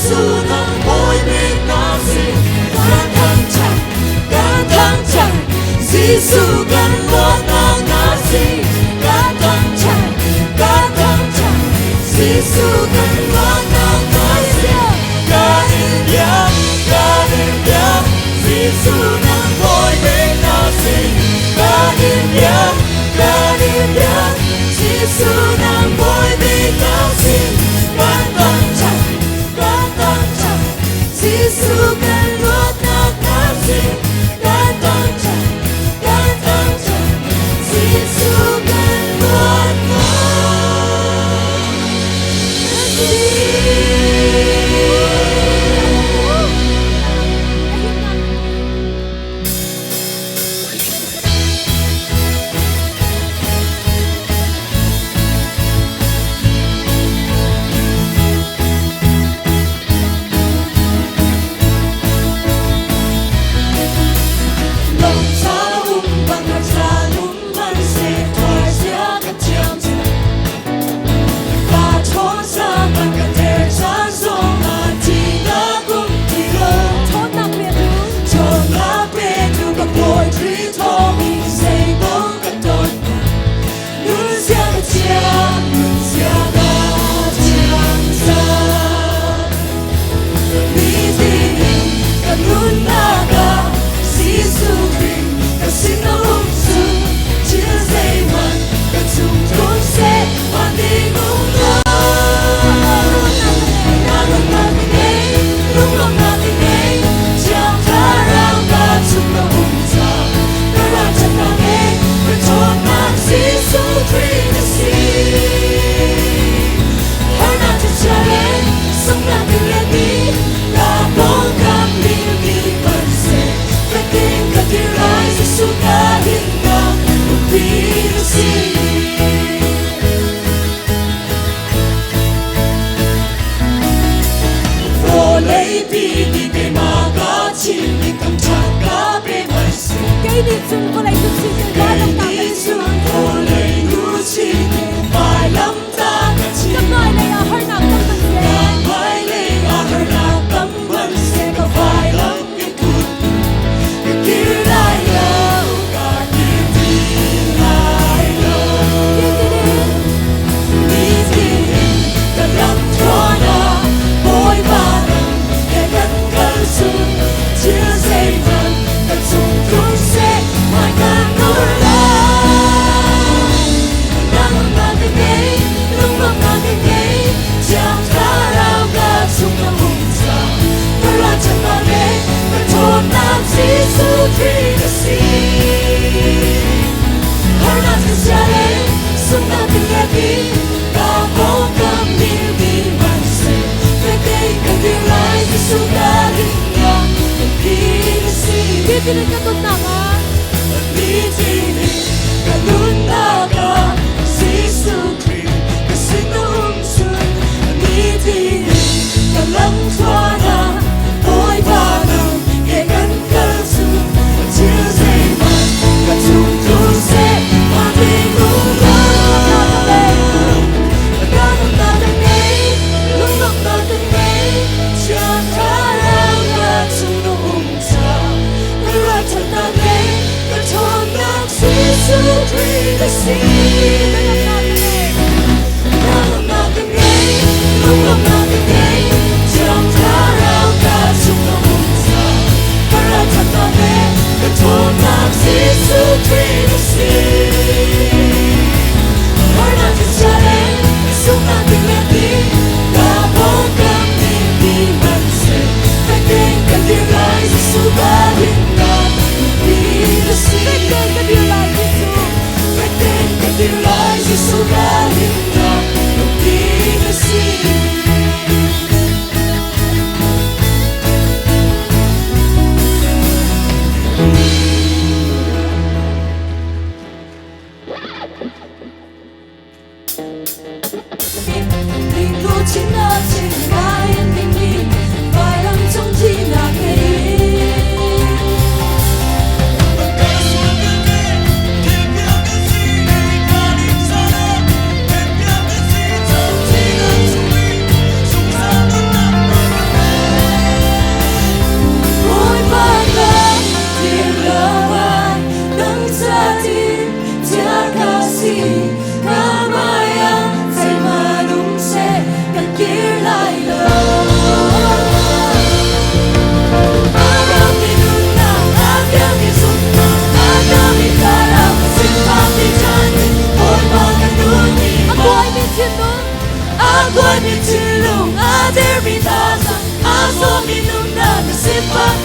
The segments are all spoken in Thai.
Giêsu nang hoi mi na sin kan thang chang Giêsu kan lo na sin kan thang chang Giêsu kan lo na sin kan im yang Giêsu nang hoi mi na sin kan im yang Giêsu nang hoi mi na sin kan thang chang Giêsu kan lo na sin kan thang chang Giêsu kan lo na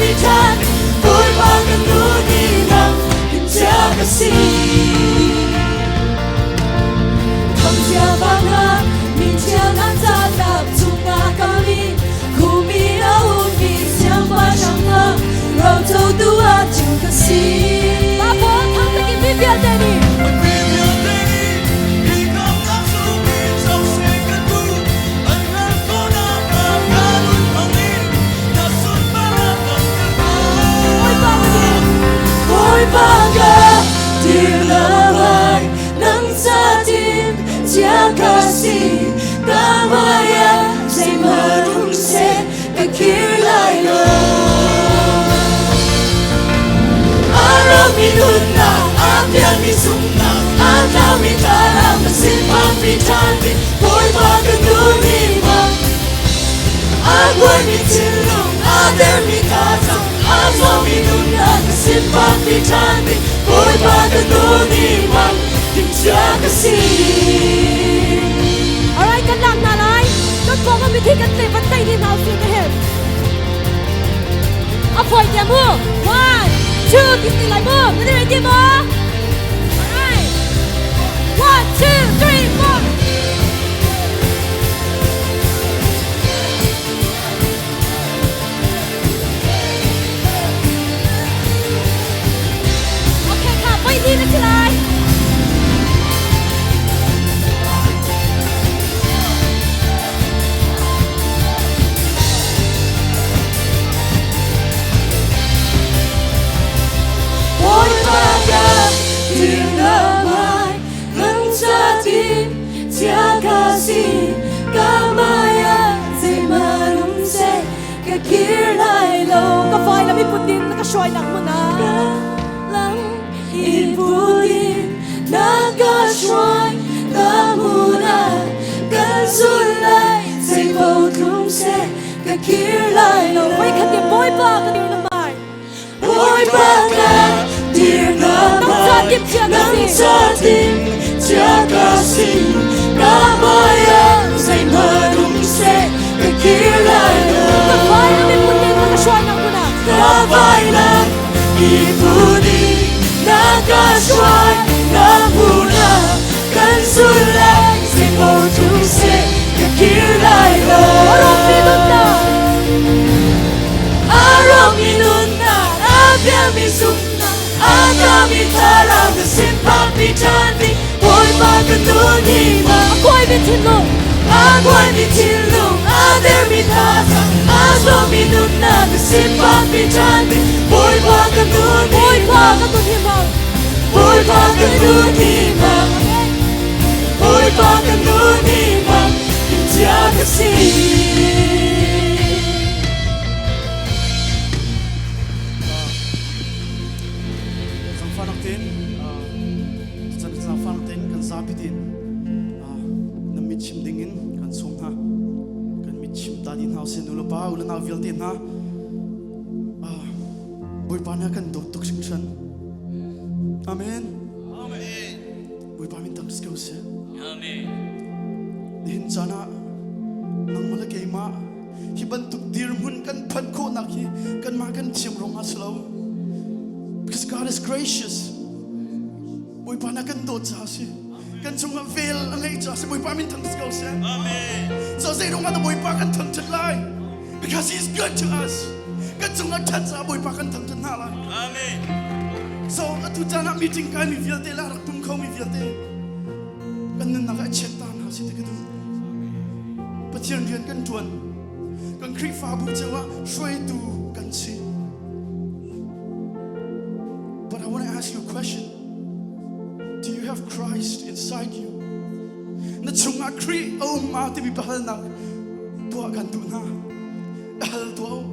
pamamitan Boy pagkanuninang Kinsa kasih Kamsiabangan Minsiangan tatap Tunga kami Kuminaun Minsiang pasangha Rau tau tua Jing kasih Bapa thang lagi bibia deni Bangga dilamai nang sa tim Tia kasih kamaya Say marung se kakirlay lo Araw minuna Ambian misuna Anaw mitara Masipang pitandi Boy pagkanunima Agway mitilong Ader mikatang Agwaw minuna Masipang pitandi Boy pagkanunima Kinsa kasih Alright, kan lang nalay Don't go on with it and live and stay in house in the hill Apoy dia mo 1, 2, Disney like mo Ready mo Alright 1, 2, 3, 4 Okay ค่ะไปทีละที来Boy bangga dilamai nang sa tim Tia kasih kamaya Say marung se kakirlay lo Ka-file na iputin Naka-shoy lang mo na Lang iputin Naka-shoy na muna Kansulay Say marung se kakirlay lo Boy kanya boy ba kanilamay Boy bangga dilamai nang sa tim Tia kasih kamaya Say marung se kakirlay lo Ka-file na iputin Naka-shoy lang mo na Ka-file na iputin Naka-shoy na muna Kansulay Say marung se kakirlay lo Araw minuna Abya misuna Agami tarang Simpang pitandi Boy pagkanunima Ako'y mitilong Ako'y mitilong Ader mitasa Aswa minuna Simpang pitandi Boy pagkanunima Boy pagkanunima Boy pagkanunima Boy pagkanunima Kinsa kasih Sabitin na mitchim dingin kan sungha kan mitchim tadin hausin ulapa ulan aviltin ha boy pana kan dotok singshan amen amen boy pamin tak skause amen din sana nang malagay ma hibantuk dirmun kan panko nakhi kan makan chimrong aslo because God is gracious boy pana kan dot sasi kan sunga vel angai cha se boy pa min thang skau se amen so say dong ada boy pa kan thang chat lai because he is good to us kan sunga chat sa boy pa kan thang chat na lai amen so atu jana meeting kan mi vilte la rak tum khau mi vilte kan nan na chat ta na se te ka du pathian rian kan tuan kan kri fa bu chawa shui tu kan si but I want to ask you a question. Do you have Christ inside you? Na chunga kri o ma ti bi bahal nak tua kan tu na hal tu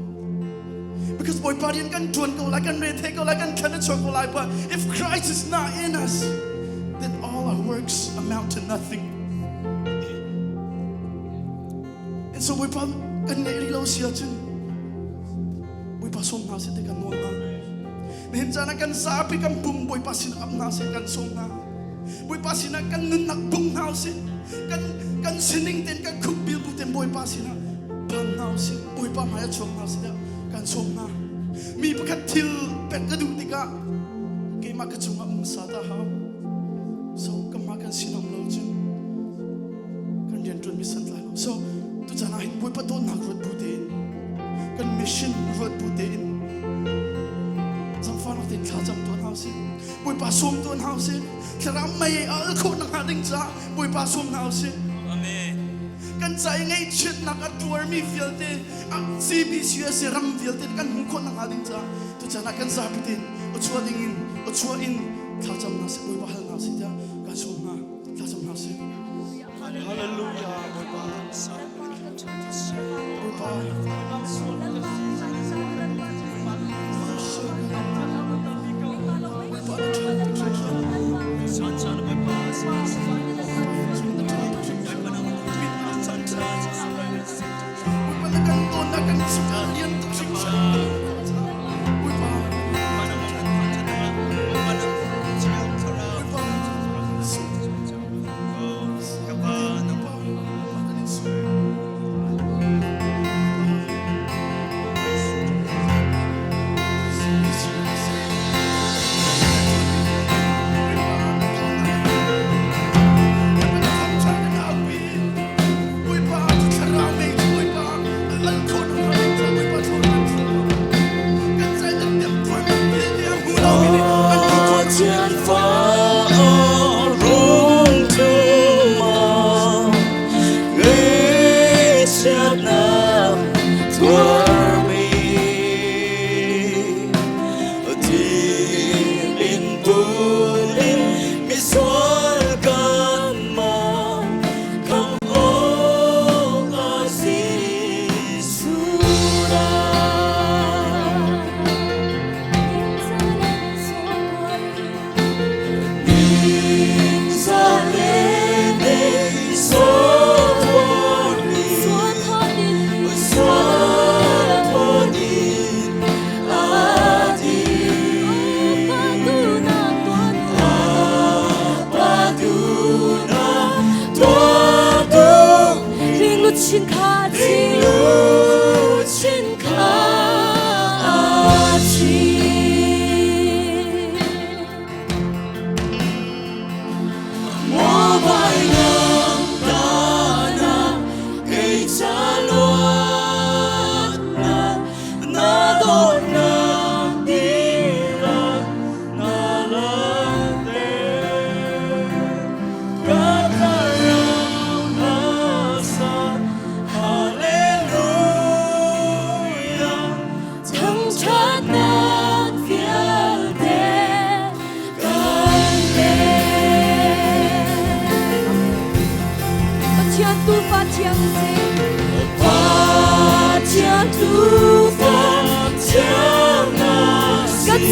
because boy parian kan tuan ko la kan re the ko la kan kan chok ko lai but if Christ is not in us then all our works amount to nothing. And so boy pa kan ne ri lo sia chen boy pa som na se te kan no na nen jana kan sapi kan bum boy pa sin ap na se kan som na boy pa sin kan nun nak bum na se kan sining ten kan cook bil bu ten boy pa sin pan na se boy pa ma ya chong na se kan som na mi pakhat thil pet ka du tika ke ma ka chunga sa ta ha so kama kan sinom lo chu kan rian tun mi san la so tu jana hin pui pa to nak rot bu te kan mission rot bu te sam fa nok tin kha jam ton house pui pa som ton house thram mai al kho na ha ding cha pui pa som house kan sai ngay chit nak atur mi filte ang CBCS ram filte kan hukon ng ating sa to jana kan sabitin o chua in kajam na se boy bahal na se ja kajam na se hallelujah boy ba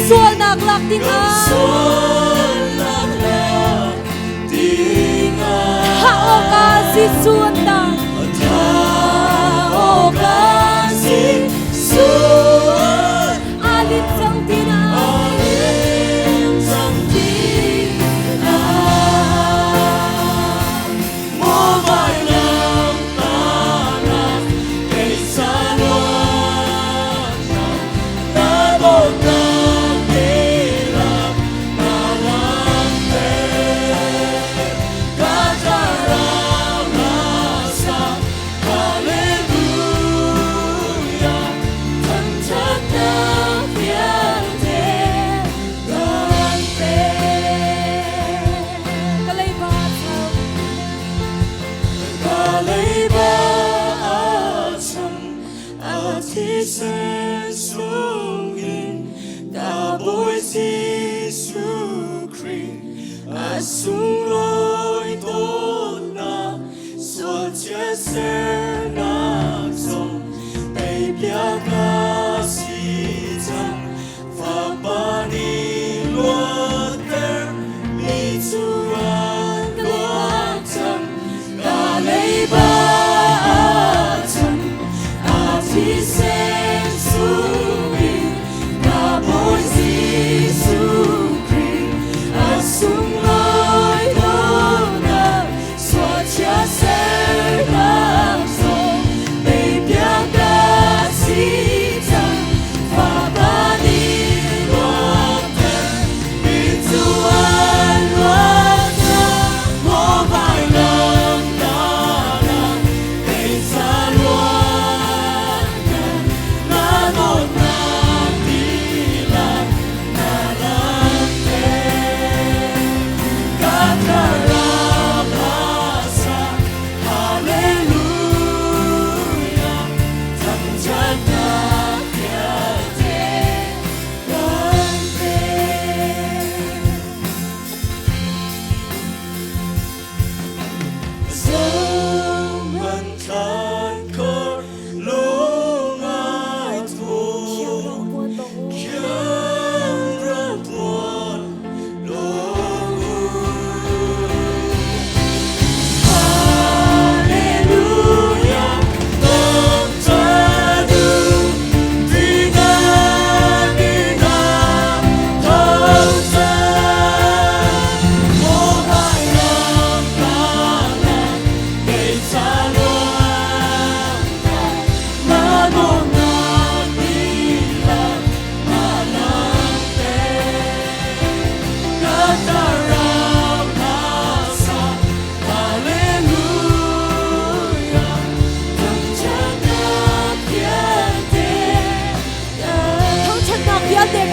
Sual nak lak tinga Hao kasi suanda Hao kasi suan Alit sang tina Mo bay lang tanah Kay salwan Nabot na Sung lối tốt na suốt chia sẻ nạc dòng bay bia ca si chẳng và ba đi luôn ter mi chuan luat chẳng ca lấy ba chẳng a thi sen sung in ca bối Giêsu Christ a sung Bye.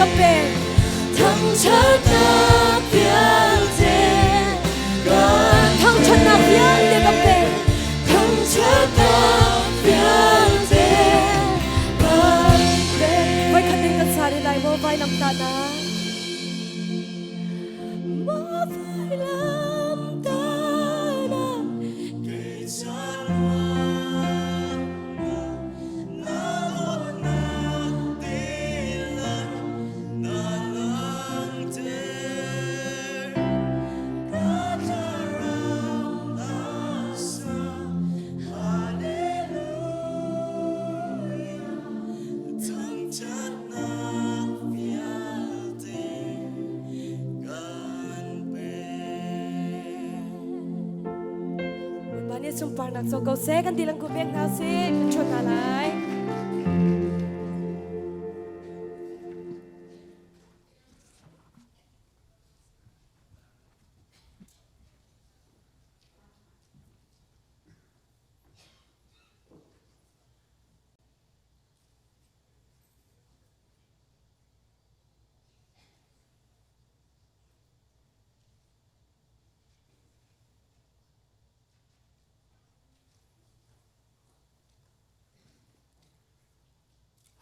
กับเป็นทั้งชนะเพียงเจทั้งชนะเพียงเจกับเป็นทั้งชนะเพียงเจไว้คันเองกันสาดีไลโมไว้ลำตานะโมไว้ลำตานะsumpah nak so kau sekan tilang ku biang nasi chot alai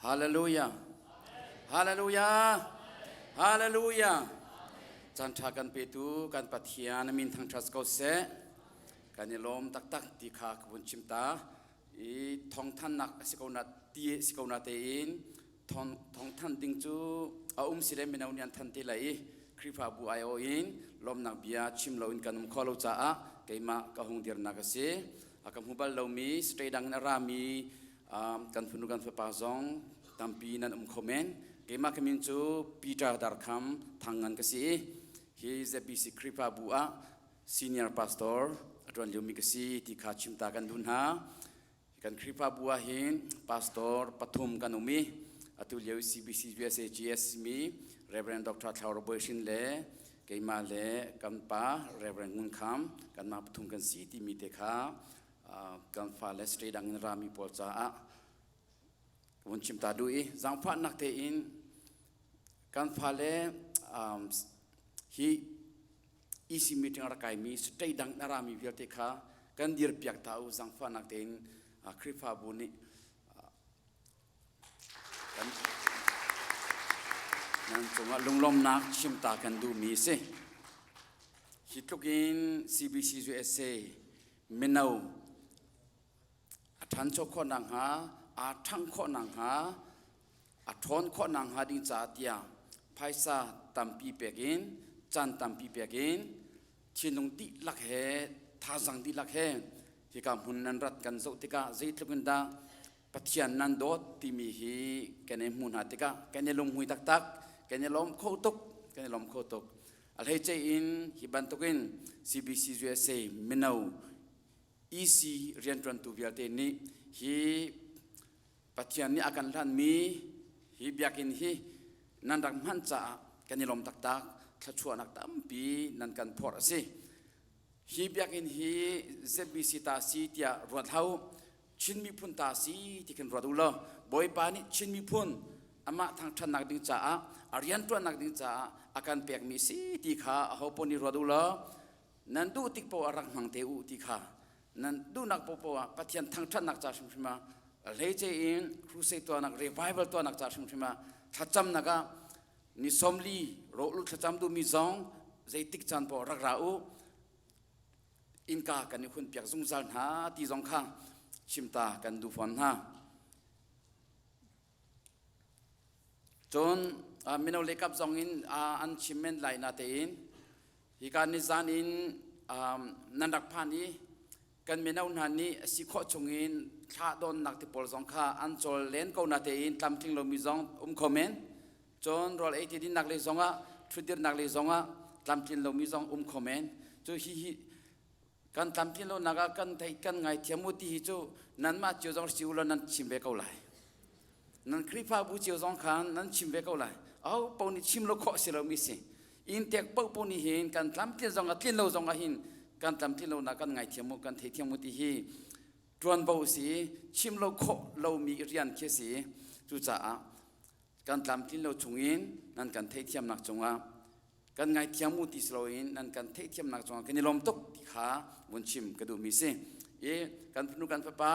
Haleluya, Haleluya, Haleluya. จันทากันเปตูกันปัทยานมินทางทรัสเกาเสกันยลมตักตีขาขบุญชิมตาอีทองท่านนักสิกาวนาตีสิกาวนาเตอินทองท่านติงจูอาสิเลมินาอุญญาณทันติไลคริฟาบูไอโออินลมนักเบียชิมเราอินกันมุขเราจ้าเกยมากะหงเดียร์นักเสอากัมหุบัลเรามีสเตดังนารามีกันฟุนุกันเฟปาซองตัมปีนันคอมเมนเกมาขมินจูปีตาดาร์คัมทางงานกษี he is a BC Kripa Bua senior pastor ตอนอยู่มีกษีที่ขาชิมตากันดุนหากัน Kripa Bua เห็น pastor ปฐุมกันอุมีอตุลอยู่ CBC USA GS มี Reverend Dr. Claudio Boysin เล่เกมาเล่กันป้า Reverend มุนคำกันมาปฐุมกันสีที่มีเตขากันฟ้าเลสเตดังนรามีปอลจ้าวันชิมตาดูอีจังฟ้านักเตอินกันฟ้าเลฮีอีสิมีถึงอะไรกันมีสเตดังนรามีเพียรเตขากันดีร์เปียกตาอุจังฟ้านักเตอินคริฟาบุนีกันนั่นจงลุงลมนักชิมตากันดูมีสิฮิตลุกิน CBC USA เมนูทันโชคนังหาอาทังโคนังหาอาทอนโคนังหาดิจ่าเตียไพศาตัมปีเปกินจันตัมปีเปกินชินงติลักเหท่าสังติลักเหที่กำหุ่นนันรัดกันสุติกาใจทุกันดาปัจจัยนันโดติมีฮีแกเนมุนหาติกาแกเนลมหุยตักแกเนลมโคตุกแกเนลมโคตุกอะไรใจอินฮิบันตุกิน CBC USA เมนูisi rian tuan tu biar ni hi patian ni akan lan mi hi biakin hi nandang manca kan ni lom tak tak thachua nak tampi nan kan phor ase hi biakin hi zbc ta si tia ruat hau chin mi phun ta si ti kan ruat ulo boy pa ni chin mi phun ama thang than nak ding cha arian tuan nak ding cha akan pek mi si ti kha ho poni ruat ulo nan du tik po arang mang te u ti khaนั่นดูนักปอปะเทียนทางท่านนักจ่าชิมชิมาเลยเจอินครูเซตัวนักรีไวเวลตัวนักจ่าชิมชิมาทัดจำนักนิสมลีโรลุทัดจำดูมีซองใจติกจันปอรักราอูอินกากันนี่คุณเปียกซุงซันหาตีซองข้างชิมตากันดูฝนฮะจนมินเอาเล็กับซองอินอันชิมเมนไหลนาเตอินฮิการนิจานินนันดักพานีกันเมนาอุนานี้สิขอชงอินข้าโดนนักที่ปอลสองข้าอันโจลเลนก็นาเตอินตามทิ้งลมีซองคอมเมนจนรอเอทีดินนักเลยซองทวิตเตอร์นักเลยซองตามทิ้งลมีซองคอมเมนจูฮีกันตามทิ้งลนักกันไทยกันไงเทียมุติฮิจูนั้นมาเจียวซองชิวแล้วนั้นชิมเบกเอาไหลนั้นคลิปาบูเจียวซองขันนั้นชิมเบกเอาไหลเอาปนิชิมโลขอสิเรามีสิอินเตกปนิเห็นกันตามทิ้งซองทิ้งลซองหินการทำที่เรานักกันไงเทียมกันเทียมที่ฮีจวนบ่าวสีชิมเราโคเรามีเรียนแค่สีจุจ่า กันตามที่เราชงอินนั่นกันเทียมนักจงอากันไงเทียมมุติสโลอินนั่นกันเทียมนักจงอากันนิลมตกที่ขาบนชิมกระดูมิเซกันพนุกันป้า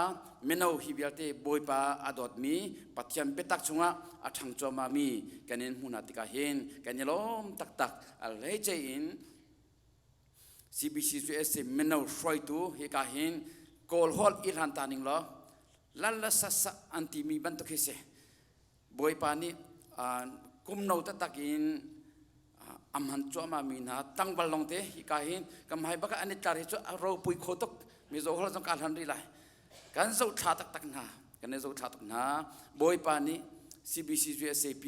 เมนูฮิบิลเตบอยป้าอดอดมีปัจจัยเปตักจงอาอัฐังจอมามีกันนินมุนาติกาเฮนกันนิลมตักอะไรเจอินCBCUSเมนูฟรอยตูเฮกาเฮนโกลฮอลอิรันตานิงล้อลัลลัสสะอันติมีบันตุกเฮเซบอยป้านี่กุมโนตตักินอัมหันจอมามีนะตั้งบอลลงเตะฮิกาหินกำให้บักอันนี้การเหตุเราปุยโคตกมีโซ่เราต้องการหันรีไลกันโซ่ชาตักนากันโซ่ชาตักนาบอยปานี CBCUSAP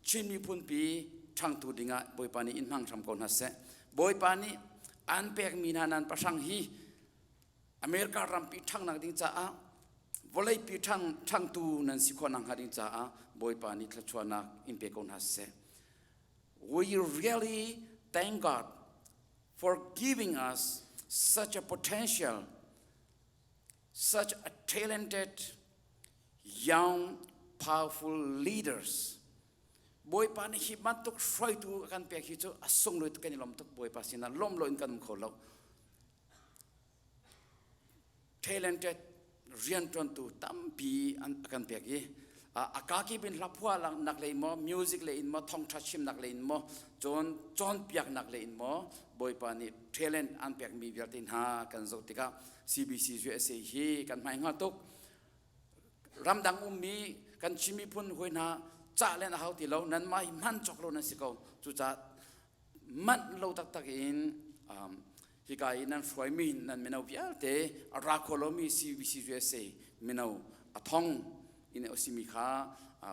ชินมีพุนปีช่างตูดิงะบอยปานีอินมังทำคนฮัสเซบอยปานีอันเปกมีนานันประชังฮีอเมริการัมปีช่างนักดิ้งจ้าวอลเลย์ปีช่างตูนันสิคนนังหาดิ้งจ้าบอยปานีทชวนักอินเปกคนฮัสเซWe really thank God for giving us such a potential, such a talented, young, powerful leaders. Boy pan himat tuk soi tu kan pek hicho asong lo itu kan lom tuk boy pasina lom lo in kan kholo. Talented, rian tuan tu tampi akan pek ye. Akaki bin lapua lang nak lein mo music lein mo thong thachim nak lein mo John piak nak lein mo boy pani talent an piak mi biatin ha kan zotika CBCUSA hi kan mai nga tok ramdang mi kan chimi pun hoina cha len hau ti lo nan mai man chok lo na siko chu cha man lo tak in hikai nan froi min nan menau bialte ra kholomi CBCUSA menau athong in osimikha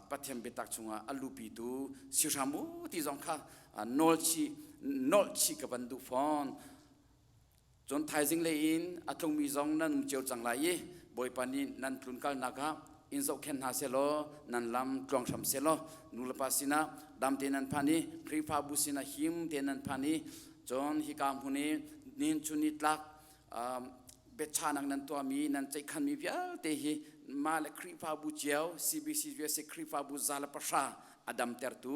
pathem betak chunga alupi tu siramu ti jongkha nolchi ka bandu phone jon thaijing le in athong mi jong nan cheu changlai ye boy pani nan tlunkal naga in zo khen ha selo nan lam klong sam selo nulpa sina dam tenan phani kripa busina him tenan phani jon hikam huni nin chuni tlak bechanak nan to mi nan chai khan mi bia te hi mal kripa bu jiao CBCUSA kripa bu zala pasha adam tertu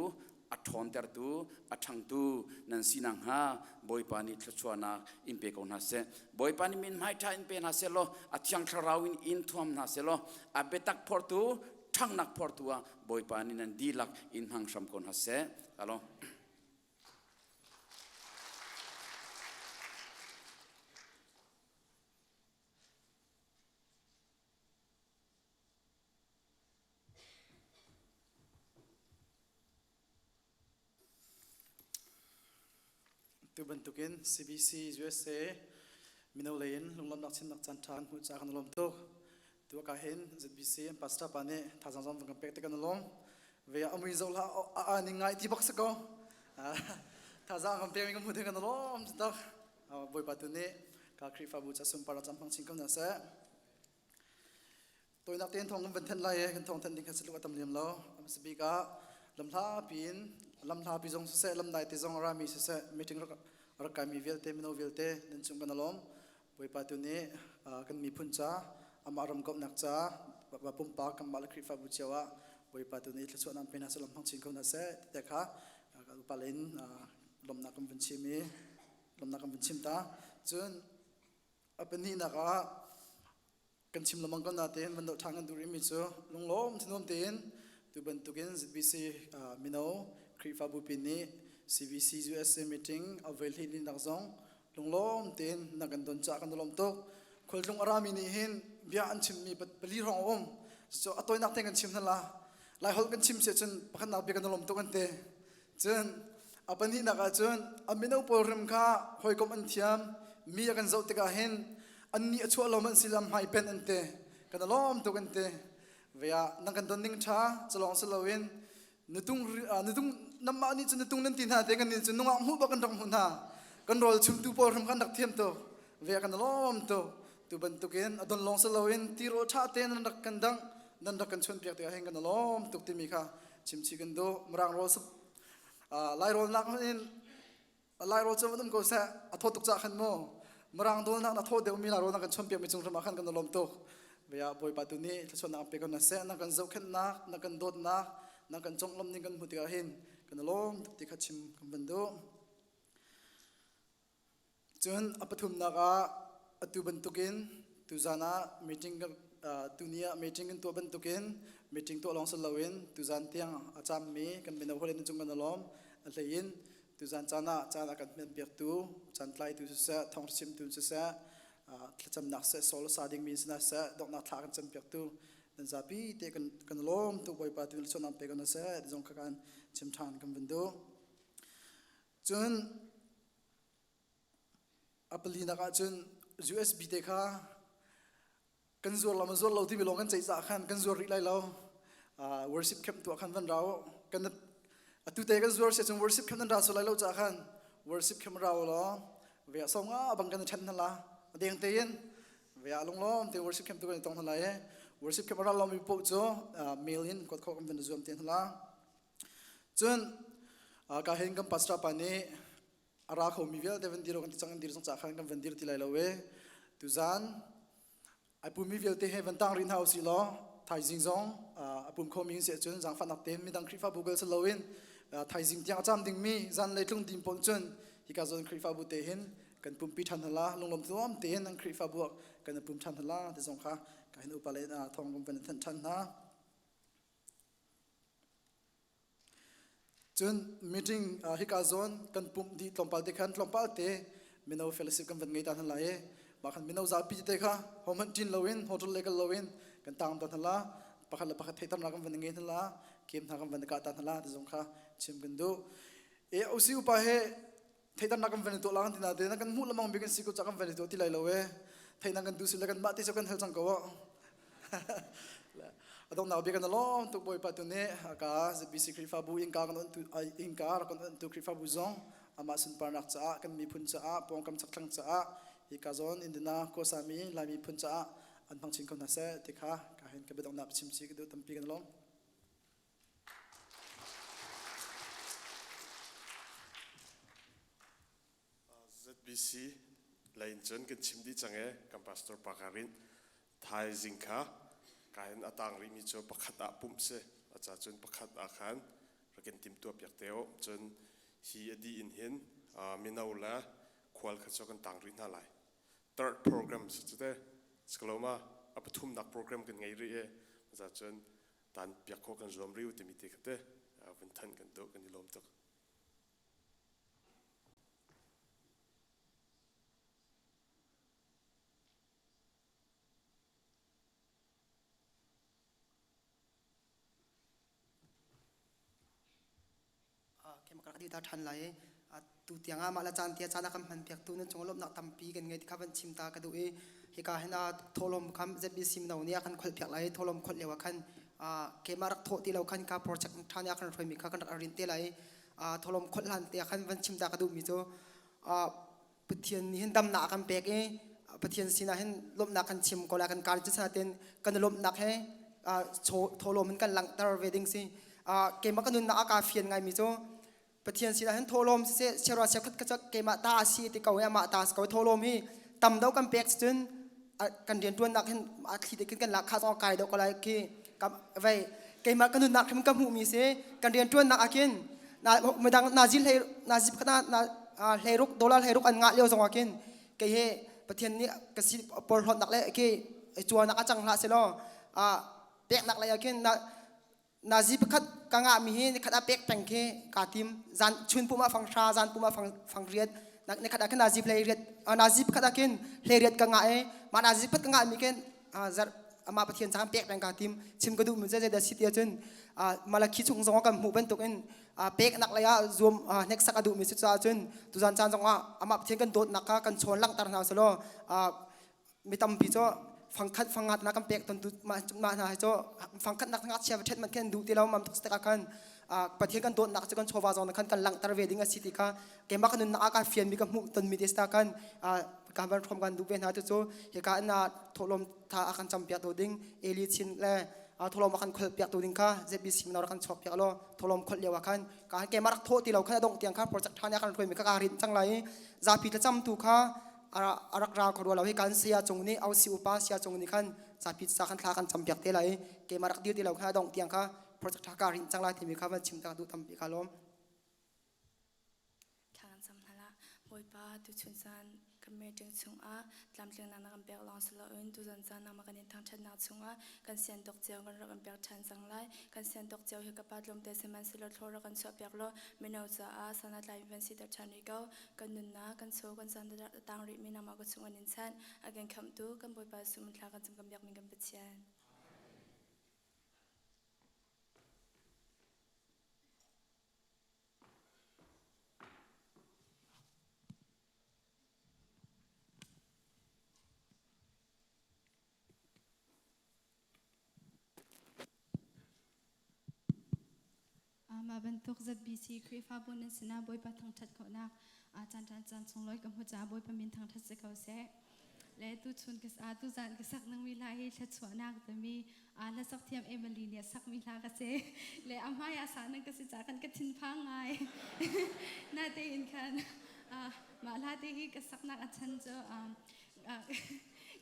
athon tertu athang tu nan sinang ha boy pani thchuana impe ko na se boy pani min mai tha in pe na se lo athyang thrawin in thom na se lo abetak portu thang nak portua boy pani nan dilak in hang sam kon ha se alo tu bentukin CBCUSA minau lain lunglom nak chin nak chantan hu cha kan lom to tu ka hen ZBC pasta pane thazang zam ngam pek te kan lom ve amui zo la a ni ngai ti bak sako thazang ngam pek ngam hu te kan lom ta boy patune ka krifa bu cha sum para champang ching kam na sa toy nak ten thong ben then lai kan thong then ding kan selu atam liam lo am sbi ka lam tha pi jong se lam dai te jong ra mi se meeting ra ka mi velte mino velte nen chung kan lom boi pa tu ne kan mi phun cha amaram kop nak cha ba pum pa kam bal khri fa bu chawa boi pa tu ne thso nam pena salam phang ching ko na se te kha ka palen lom na kam vin chimi lom na kam vin chim ta chun apani na ka kan chim lamang kan na te ban do thang an du ri mi chu lunglom thinom ten tu ban tu gen ZBC mino krifa bu pini CBCUSA meeting avail hin nak zong lunglom ten nakan don cha kan lom tok kholjong arami ni hin bia an chim mi pali rong om so atoi nak ten kan chim na la lai hol kan chim se chun pakhan nak bi kan lom tok an te chun apani na ka chun amino program kha hoi kom an thiam mi kan zo te ka hin anni achu lom an silam hai pen an te kan lom tok an te via nakan don ning tha chalong salawin nutung namma ni chun nutung nan tin ha te kan ni chun nunga mu ba kan rong hun ha kan rol chum tu por ram kan dak thiam to via kan lom to tu ban tu ken adon long salawin ti ro tha te nan dak kan dang nan dak kan chun piak te heng kan lom tuk ti mi kha chim chi kan do mrang ro sap lai rol nak in lai rol chum dum ko sa atho tuk cha khan mo mrang dol nak na tho de mi la ro na kan chum piak mi chung ram khan kan lom to via boy pa tu ni thson na pe kan na se na kan zo khen na kan dot na นังกันจงลมนิ่งกันมุติกาหินกันล้อมติขัดชิมกันบันดูจนอปทุมนักอตุบันตุกินตุจานะมีจริงกันตุเนียมีจริงกันตัวบันตุกินมีจริงตัวลองสลาวินตุจานเตียงอาจารย์มีกันเป็นเอาคนเล่นจงกันล้อมอะไรยินตุจานจานะกันเป็นเปียกตูจานไลตุเสะทองชิมตุเสะจำนักเสะโซลซาดิงมีสนะเสะดอกนักทากันจำเปียกตูนั่นจะปีเตกันล้อมตุบอยปาตุลชนนำไปกันเสะจงกันชิมทานกันบันดูจนอัปลีนักจน USB เด็กค่ะกันจวนเรามาจวนเราที่ไปลงกันใจสะขันกันจวนริไลเราworship camp ตัวขันวันเรากันตุเตกันจวนเสร็จจง worship camp นั้นเราสุดไลเราจะขัน worship camp เราเหรอเวียส่งบังกันชันนั่นละเดียงเตียนเวียลงล้อมเตีย worship camp ตัวกันตรงนั่นละworship camp เรามีปุ๊บจ้ะmillion กดข้อกันเป็นจวนเตียนนั่นละจนการเห็นกันปัสสาวะนี้อาราเขามีเวลเดวันดีเรากันจังดีเราจักขันกันวันดีที่ไลเราเวตุจานไอปุ่มมีเวลเตะวันตั้งรินเฮาสิล้อไทยจิงซงไอปุ่มเขามีเสียจนจังฟันนักเต็มมีดังคริฟ้าบุกเกลสลาวินไทยจิงที่อาจารย์ดิ่งมีจันเลยลงดินปนจนฮิกาจนคริฟ้าบุเตหินกันปุ่มปีทันทลาลงลมตัวมเตหินดังคริฟ้าบุกกันปุ่มทันทลาที่สงค่ะกันอุปเลนทองกันเป็นทันนะจนมีติ้งฮิกาจนกันปุ่มดีลมปัลเตขันลมปัลเตมินาเฟลสิบกันเป็นไงตาทันไลบางคนมินาจะพิจารณาฮอมันจินลวินฮอตเลกัลลวินกันตามตาทันละปะคันละปะคันเทตันรักกันเป็นไงทันละเกมทางกันเป็นกาตันละที่สงค่ะชิมกันดูอุสิอุปะเหเทตันรักกันเป็นตัวลังที่นาเดนักันมุ่งละมังเบกันสิกุจักกันเป็นตัวที่ไลลเวเทนักันดูสิละกันบัติจักกันเฮลจังกวะอดองนาเบกันล้อมตุกบอยปัตุเน่อากาจะบิสิคริฟาบูอิงกากันตุอิงการกันตุคริฟาบูซองอามาสุนปานักจ้ากันมีพุนจ้าปองกำจักทังจ้าฮิกาซอนอินเดนาโคสามีลายมีพุนจ้าอันพังชิงคนน่าเสติค่ะการเห็นกันไปตรงนับชิมซีกันดูตั้มปีกันล้อมZBC ไลน์จนกันชิมดีจังกัมพาสตอร์ปาการินไทยจิงค่ะการเห็นอัตางริมีโจประคัดอาปุ่มเสอาจารย์จนประคัดอาคารรักันติมตัวเปียกเตวจนฮีอดีอินเห็นมินาอุละควอลขัดโจกันต่างรินอะไร third program สุดเด้สกลมาอัปทุมนักโปรแกรมกันไงรีอาจารย์จนตันเปียกโคกันรวมริวติมิติกันเด้วันทันกันโตกันนิลมตกเมื่อกระดิ่งตาทันไหลตุเตียงมาละจานเตียจานักมันเปียกตุนจงลบนักตั้มปีกันไงที่ข้าวันชิมตากระดูเฮกาเห็นโทลมคำจะบีซิมเราเนี่ยกันคนเปียกไหลโทลมคนเลวกันเกมารักโทที่เราคันกับโปรเจกต์ท่านยากันรวยมีข้ากันรักรินเตไหลโทลมคนลันเตียกันวันชิมตากระดูมีโจปะเทียนเห็นดำหนักกันเปียกปะเทียนสินะเห็นลบหนักกันชิมก็แล้วกันการจุดสนาเต็นกันลบหนักให้โทลมมันกันหลังตาร์เวดิ้งสิเกมากันนุนนักอากาศเฟียนไงมีโจปะเทียนสินะเห็นโทลมเสียเชื่อว่าเชื่อคัดจะเกมาตาสีที่เขาเนี่ยมาตาสเขาโทลมฮีต่ำเดากันเปียกจนกันเรียนตัวนักเห็นอาทิตย์กันหลักข้าต้องกายเดาก็เลยคือกับไว้เกมากันนุนนักมันกับหูมีเสียกันเรียนตัวนักอากินไม่ดังนาจิลให้นาจิบขนาดเฮรุกดอลลาร์เฮรุกอันงะเลี้ยวสองอากินเกย์ปะเทียนนี่กสิปอลหอนักเลยเกย์จวนนักจังหละเสร็จแล้วเปียกนักเลยอากินนาจิบขัดกังอามีให้ขัดอาเป็กแปลงเคกาติมจันชุนปุ่มมาฟังชาจันปุ่มมาฟังเรียดในขัดอากินนาจิบเลยเรียดนาจิบขัดอากินเลยเรียดกังอามานาจิบขัดกังอามีเกนจัดมาปะเทียนจังเป็กแปลงกาติมชิมกระดูกมันจะได้สิทธิ์จนมาละคิดชงสองกันหมู่เป็นตุกินเป็กนักเลยรวมเน็กสักกระดูกมีสิทธิ์จนตุจันจังจังว่ามาปะเทียนกันโดดนักกันชนลังตาหนาสโลไม่ตำปีโจฟังคัดฟังงัดนักเป็กตอนดูมาหน้าโจฟังคัดนักงัดเชียร์เช็ดมันแค่ดูที่เรามันตุกสตะกันปะเทียนกันโดดนักจะกันโชว์วาจนักกันลังตาร์เวดิ้งสิทธิ์ค่ะเกมมากันนักอากาศเฟียนมีกับหมู่ตอนมีเดสตากันการบันทึกกันดูเป็นหาตัวโจเหตุการณ์น่ะทลมท่าอาการจำเปียกตัวดิ้งเอลิชินเล่ทลมอาการคนเปียกตัวดิ้งค่ะเจ็บบีซิมนเราอาการชอบเปียกล้อทลมคนเลี้ยวกันการเกมมารักโทษที่เราแค่ดงเตียงค่ะโปรเจกต์ท่านอาการรวยมีการรินจังไรจาพิจจำตัวค่ะอารักราขอดูเราให้การเสียจงนี้เอาสิวป้าเสียจงนี้ขันจาพิจสักขันท่ากันจำเปียกเท่าไรเกมมารักเดียวที่เราแค่ดงเตียงค่ะ project hakarin changlai thimi khawan chimta du tampi khalom Khan samhala boipa tu chunsan meeting chunga tlamtling na kan pek long sala un tu zan zan na kan thang chan na chunga kan sian dok cheu kan ro kan pek chan sang lai kan sian dok cheu hi ka patlom te seman silo thora kan so pek lo minau cha a sana lai ven si ta chani go kan nun na kan so kan san da tang ri mi na ma ko chunga nin chan again kham tu kan boipa sum thla kan chum kan pek min kan pechianมาบรรทุกจัดบีซีครีฟ้าบุญนิสนาบอยปะทางทัดเขานักจันทรงลอยกับหัวใจบอยปะมินทางทัดเขาเสะและตุชุนกิสตุจันกิสักนังวิลาให้ชัดสวนักแต่มีและสักเทียมเอมิลีเนี่ยสักวิลากเสะและอาม่ายาสานังกิสิจากกันกทิ้งพังไงน่าเตอินกันมาลาเตฮีกิสักนักอันเจอ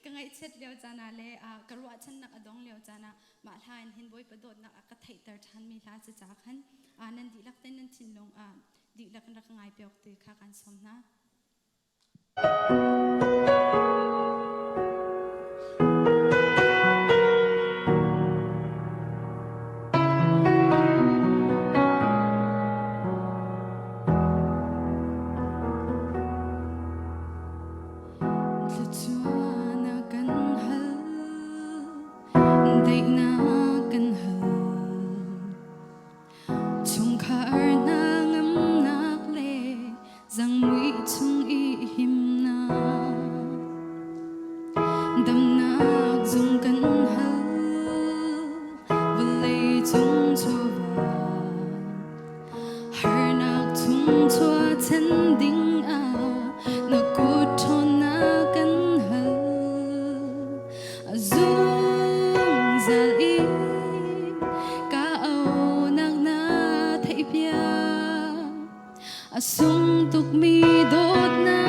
กังไงเช็ดเลี้ยวจานาเลกระวัดฉันนักอดองเลี้ยวจานามาลาอินหินบอยปะโดดนักกระไทเตอร์ชันมีลาจะจากกันนันดีลักเต้นนันชินลงดีลักนักง่ายเปียกตีข้ากันสมนะsung tục mi đốt na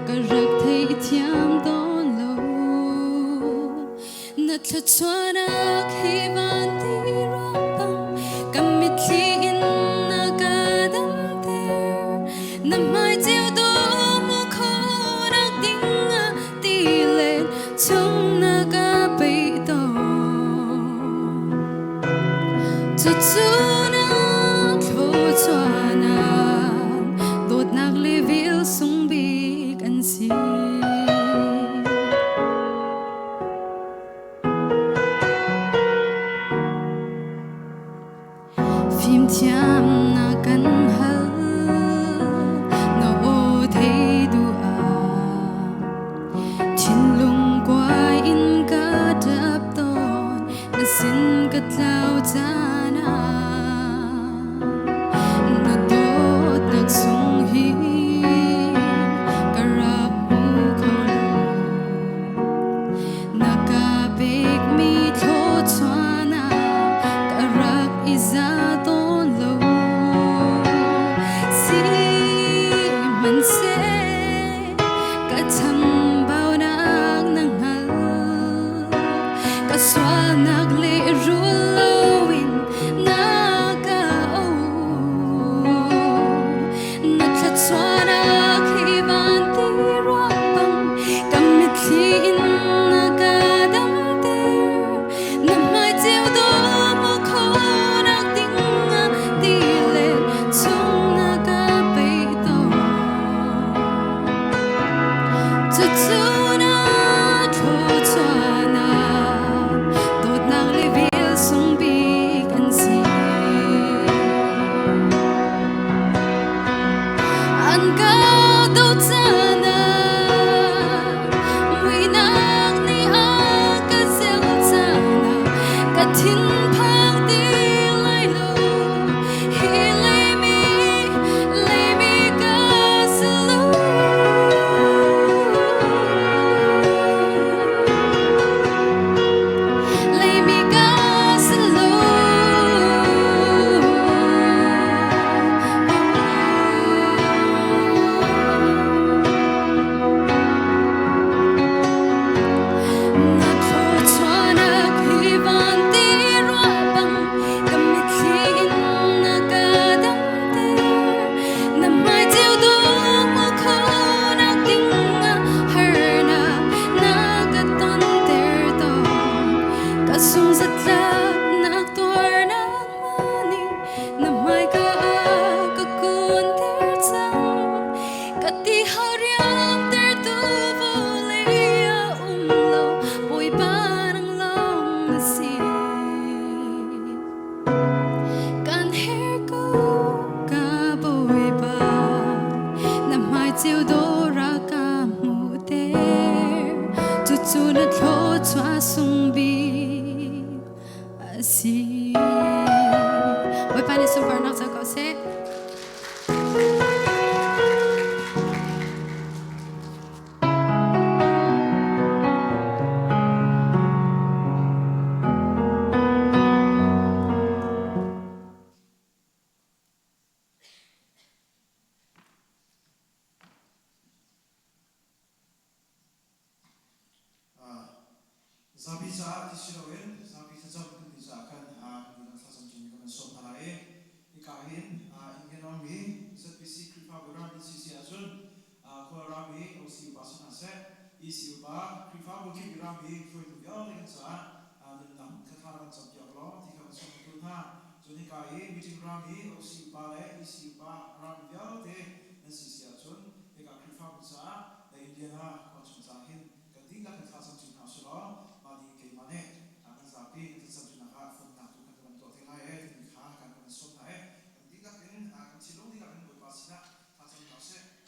cả rực thấy thiam đón lâu nát thật xóa nát khi van tí rong băng cầm mít li in na cả đâm ter nằm mai chiều đô mù khô nát tiếng tì lên trong na cả bay đò chợt chú na khô xóa na vil sung bi kan si phim thiam na kan hal na o thei du chin lung qua in ka dap ton na sin ka tlau chana na dot nak sung hi xóa nát lệ ru lâu in na si boy pa ni super nak sa ko se Zabisa disirawin, zabisa jabun disakan dengan sasan jini kaman sompalae ikahin ingenami ZBC Krifa Buran di sisi azun kuarami osi basan ase isi uba Krifa buki birami fruit biar dengan sa dalam kataran sabjak lo tika masuk tunha joni kai meeting rami osi bale isi uba rami biar te dan sisi azun ika Krifa busa Indiana konsumsahin ketika katasan jini hasulo madi ke mane akan sapi kita sabjunaka fun nak tu kan tu telae di kha kan kan sotae ketika ken akan silong di kan berpasina hasan kase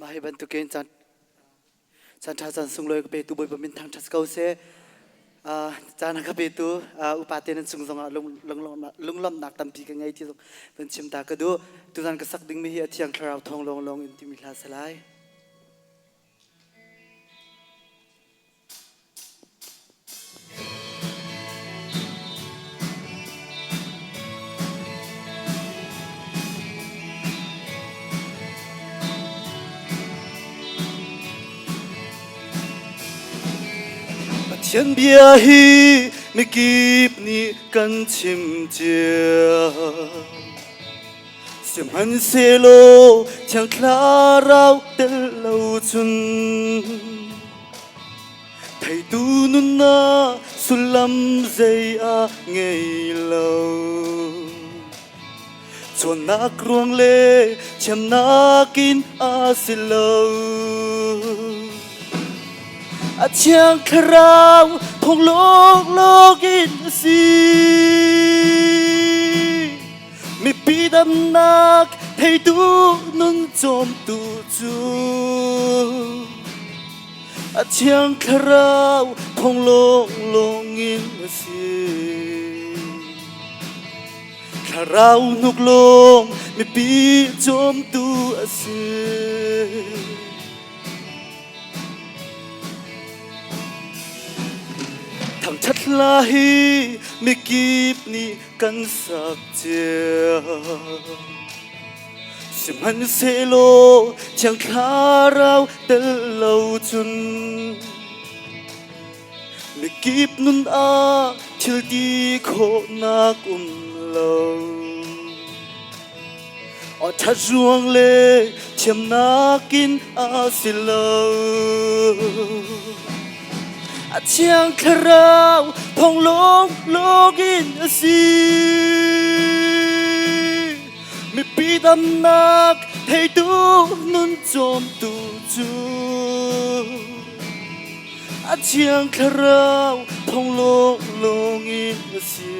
มาให้บรรทุกเกณฑ์จันทาจันสุงเลยก็ไปตัวบอยบมินทางทัศเกาเสจานักไปตัวอุปาเทนันสุงสงลงลำนักตั้มปีกันไงที่เป็นชิมตากระดูตัวนั้นก็สักดึงไม่เหี้ยเที่ยงคราวทองลงอินทิมิลาสลาย thiên bia hi mi kịp ni căn chim chia sim han se lo chẳng klar rau tel lâu chun thầy tu nun na sulam dây a ngây lâu chuan nak ruang le cham nakin a silo a chiang kharau thong lok in si mi pi dam nak thei tu nun chom tu chu a chiang kharau thong lok in si kharau nuk long mi pi chom tu a si thằng chất la hi mi kịp ni căn sắc chia sim han se lo chẳng khá rau tel lâu chun mi kịp nun a thil ti kho na lâu ở thắt ruang le chém na kin a si lâu a chiang kharau thong lok in si mi pi dam nak thei tu nun chom tu chu a chiang kharau thong lok in si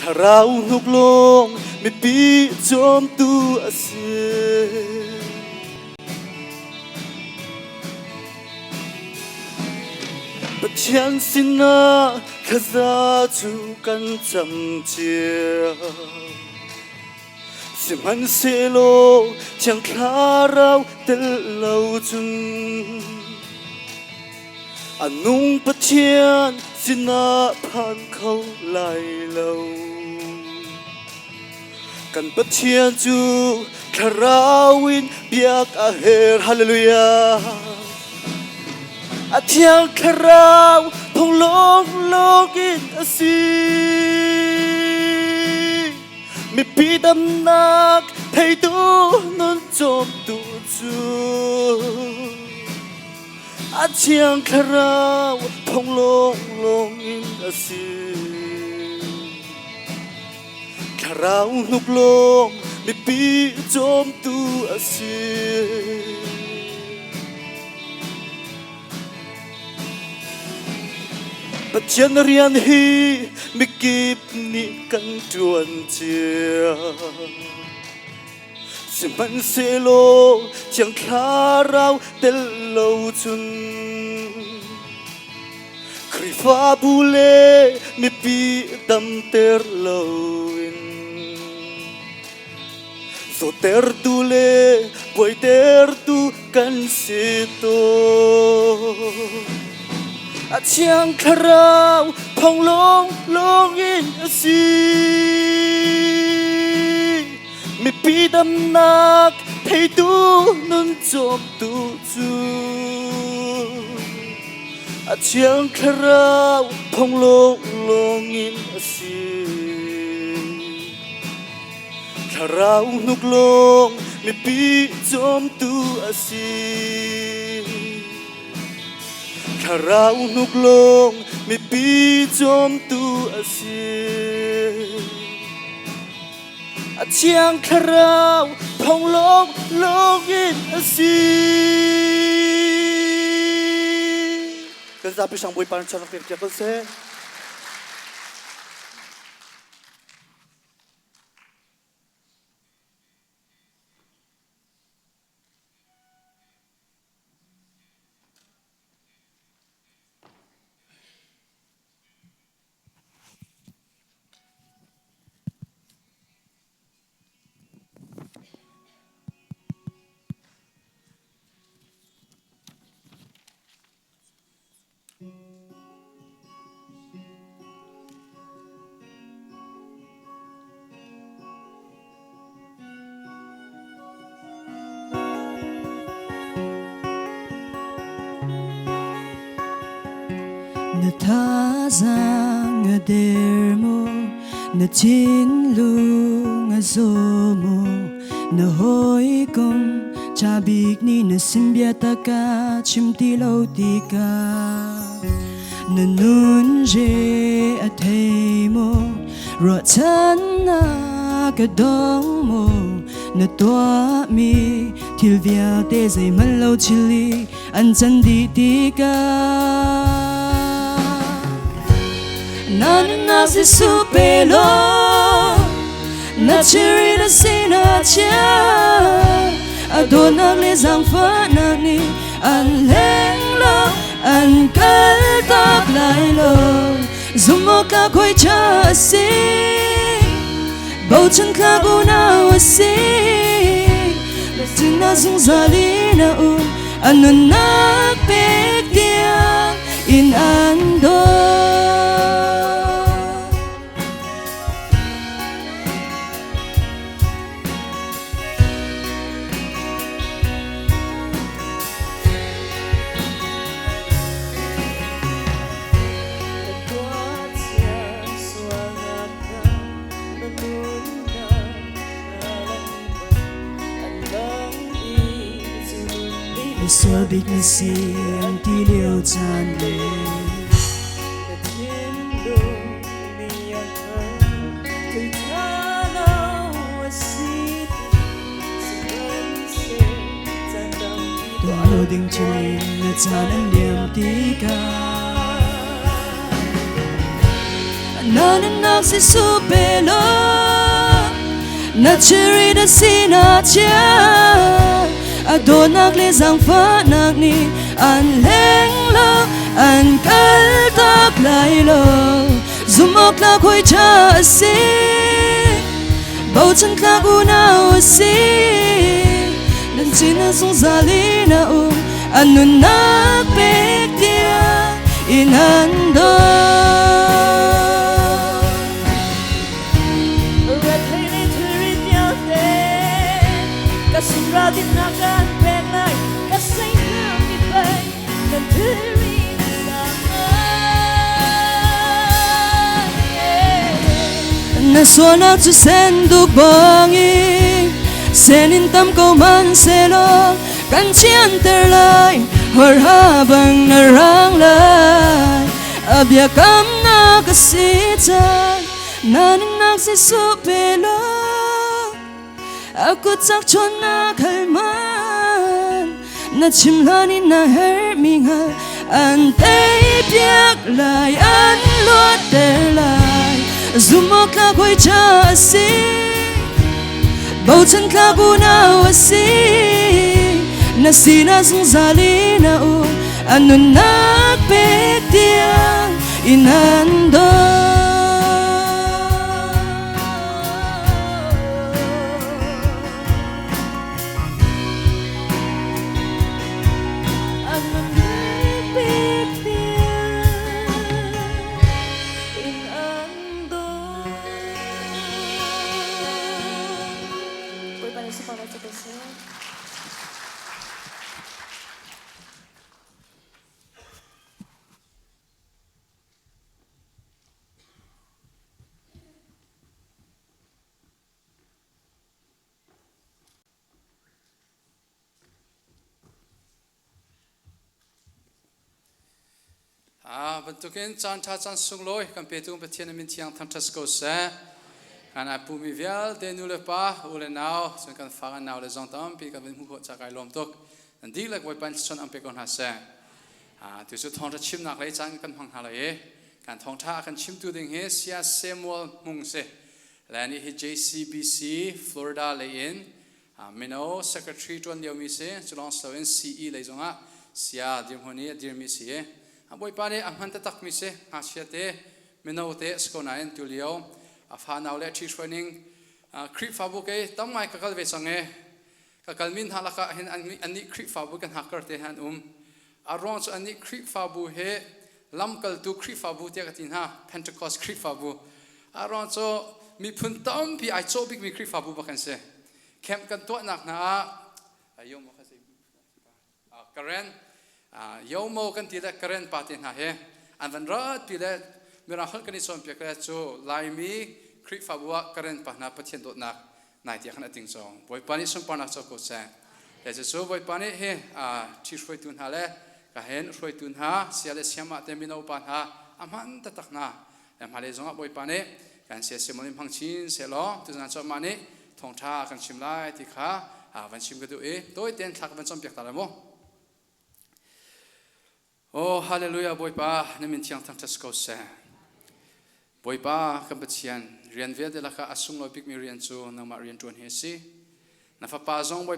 kharau nuk long mi pi chom tu a si bất chiang xin na khaza chu kan cham chia sim han se lo chẳng khá rau tel lâu chun anung bất chiang xin na phan khâu lại lâu kan bất chiang chu kharawin biak a her hallelujah a thiang kharau thong lok in si mi pi dam nak thei tu nun chom tu chu a thiang kharau thong lok in si kharau nuk long mi pi chom tu si bất chân riêng hi mi kịp ni căn chuan chia sim han se lo chẳng khá rau tel lâu chun khri fa bu le mi pi dam ter lâu in so ter tu le boy ter tu kan se to a chiang kharau thong lok in si mi pi dam nak thei tu nun chom tu chu a chiang kharau thong lok in si kharau nuk long mi pi chom tu si kharau nuk long mi pi chom tu si a chiang kharau thong lok in si kan sa pi sang boy pan chon pek ko se na tha zang a der mo na chin lung a zo mo na hoi kong cha big ni na simbia ta ka chim ti lo ti ka na nun je a thei mo ro chan na ka dong mo na tua mi thil via te zai man lo chili an chan di ti ka nan na se supelo na chiri na sina cha adona le zang fa na ni an leng lo an kal tak lai lo zumo ka khoi cha si bầu chân khá cô nào si là chân na dung za li na anh nát bếc tiếng in an do xóa bít si anh ti liêu chan lệ tòa lô đình chơi là chan anh liềm tí ca nan nak si su pelo na chiri da si na cha adonak le zang fa nak ni an leng lo an kal tak lai lo zumok la khoi cha si bầu chân khá u nào si lần chi na sung za li na an nun nak bek dia in an do ra tin na kan pek lai ka sai na mi pai kan thiri na so na chu sen du bongi senin tam ko man se lo kan chian ter lai hor ha bang na rang lai abia kam na ka si chan nan nak si su pe lo aku tak chon na kalman na chimlani na her minga an tei piak lai an luat ter lai zumok la khoi cha si bầu chân khá gu na si na si na sung za li na an nun nak pek tiang in an do bentukin chan cha chan sung loi kan pe tung pe thian min thiang thang thas ko se kan a pu mi vial te nu le pa u le nau sun kan fa nau le zong tam pi kan mu ko cha kai lom tok an di lek wai pan chon am pe kon ha se tu su thong tha chim nak le chang kan phang ha le kan thong tha kan chim tu ding he sia Samuel mung se la ni hi JCBC Florida le in mino secretary ton dio mi se chlong so in CE le zonga sia dim honi dir mi se boi pane amhan ta tak mi se ha sia te mino te skona en tulio afa naw le chi training creep fabu ke tamai ka kal ve sange ka kalmin halaka hen ani creep fabu kan hacker te han aron so ani creep fabu he lamkal tu creep fabu te katin ha Pentecost creep fabu aron so mi phun tam pi ai cho big mi creep fabu ba kan se kem kan to nak na ayom mo kasi karen yomo kan ti da karen patin ha he อันวันรอดปีแรกมีเราคนกันในส่วนเปียกแล้วโจลายมีคริกฟ้าบัวกระเด็นปะนาประเทศโดดนักนายที่ขณะติงสองบอยปานิสมปานักโจกุศลแต่จะโจบอยปานิเฮที่ช่วยตุนหาเลยก็เห็นช่วยตุนหาเสียเลเสียมาเต็มบินเอาปัญหาอามันตะตักนาแต่มาเลยจงบอยปานิการเสียเสียมันพังชินเสียล้อตุนนั้นจอมานิทองท่ากันชิมไล่ที่ขาวันชิมก็ดูโดยเต็นทักวันจอมเปียกตาละโมโอ้ฮาเลลูยาบอยป้านี่มันเที่ยงทั้งทัศกเสบอยป้าคำปฏิญาณเรียนเวทเดลักอาสุงลอยพิกมีเรียนจูนำมาเรียนจวนเฮซีนับป้าจงบอย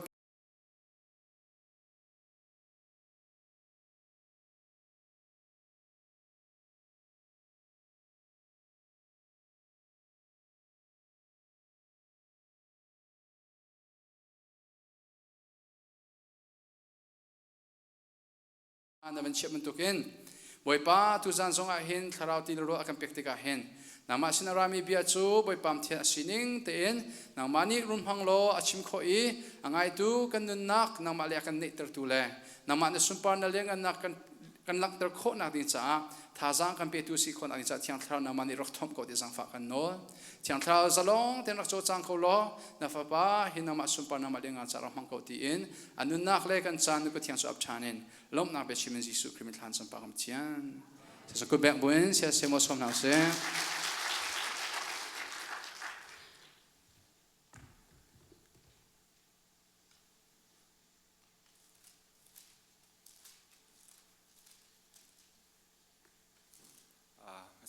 นั่นเป็นเชื่อมันตุกินบอยป้าทุจานทรงอาหินคาราวตีนรัวอากันเปียกติกาหินนามาสินารามีเบียจูบอยปามเทียสินิงเตียนนามานิรุนพังโลอาชิมโคอีอ่างไอตูกันนุนนักนามาเลียกันนิตรตูเลนามาในสุนปานเลี้ยงกันนักกันลักตรโคนักดินจ้าท่าจางกันเปียตูสิคนนักดินจ้าเทียงทราวนามานิรักทอมก็ดิสังฝากกันโนเทียงทราวจะลงเทียงรักโจจางเขาโลนาฟ้าป้าหินนามาสุนปานนามาเลี้ยงกันจ้ารักมังเขาตีอินอันนุนนักเลี้ยกันจานุก็เทียงสุอับชานินล้มนักเบชิมันจิสุคริมิทันสัมปากมเทียนจะสักกุบแบกบุญเสียเสมอสมนาเส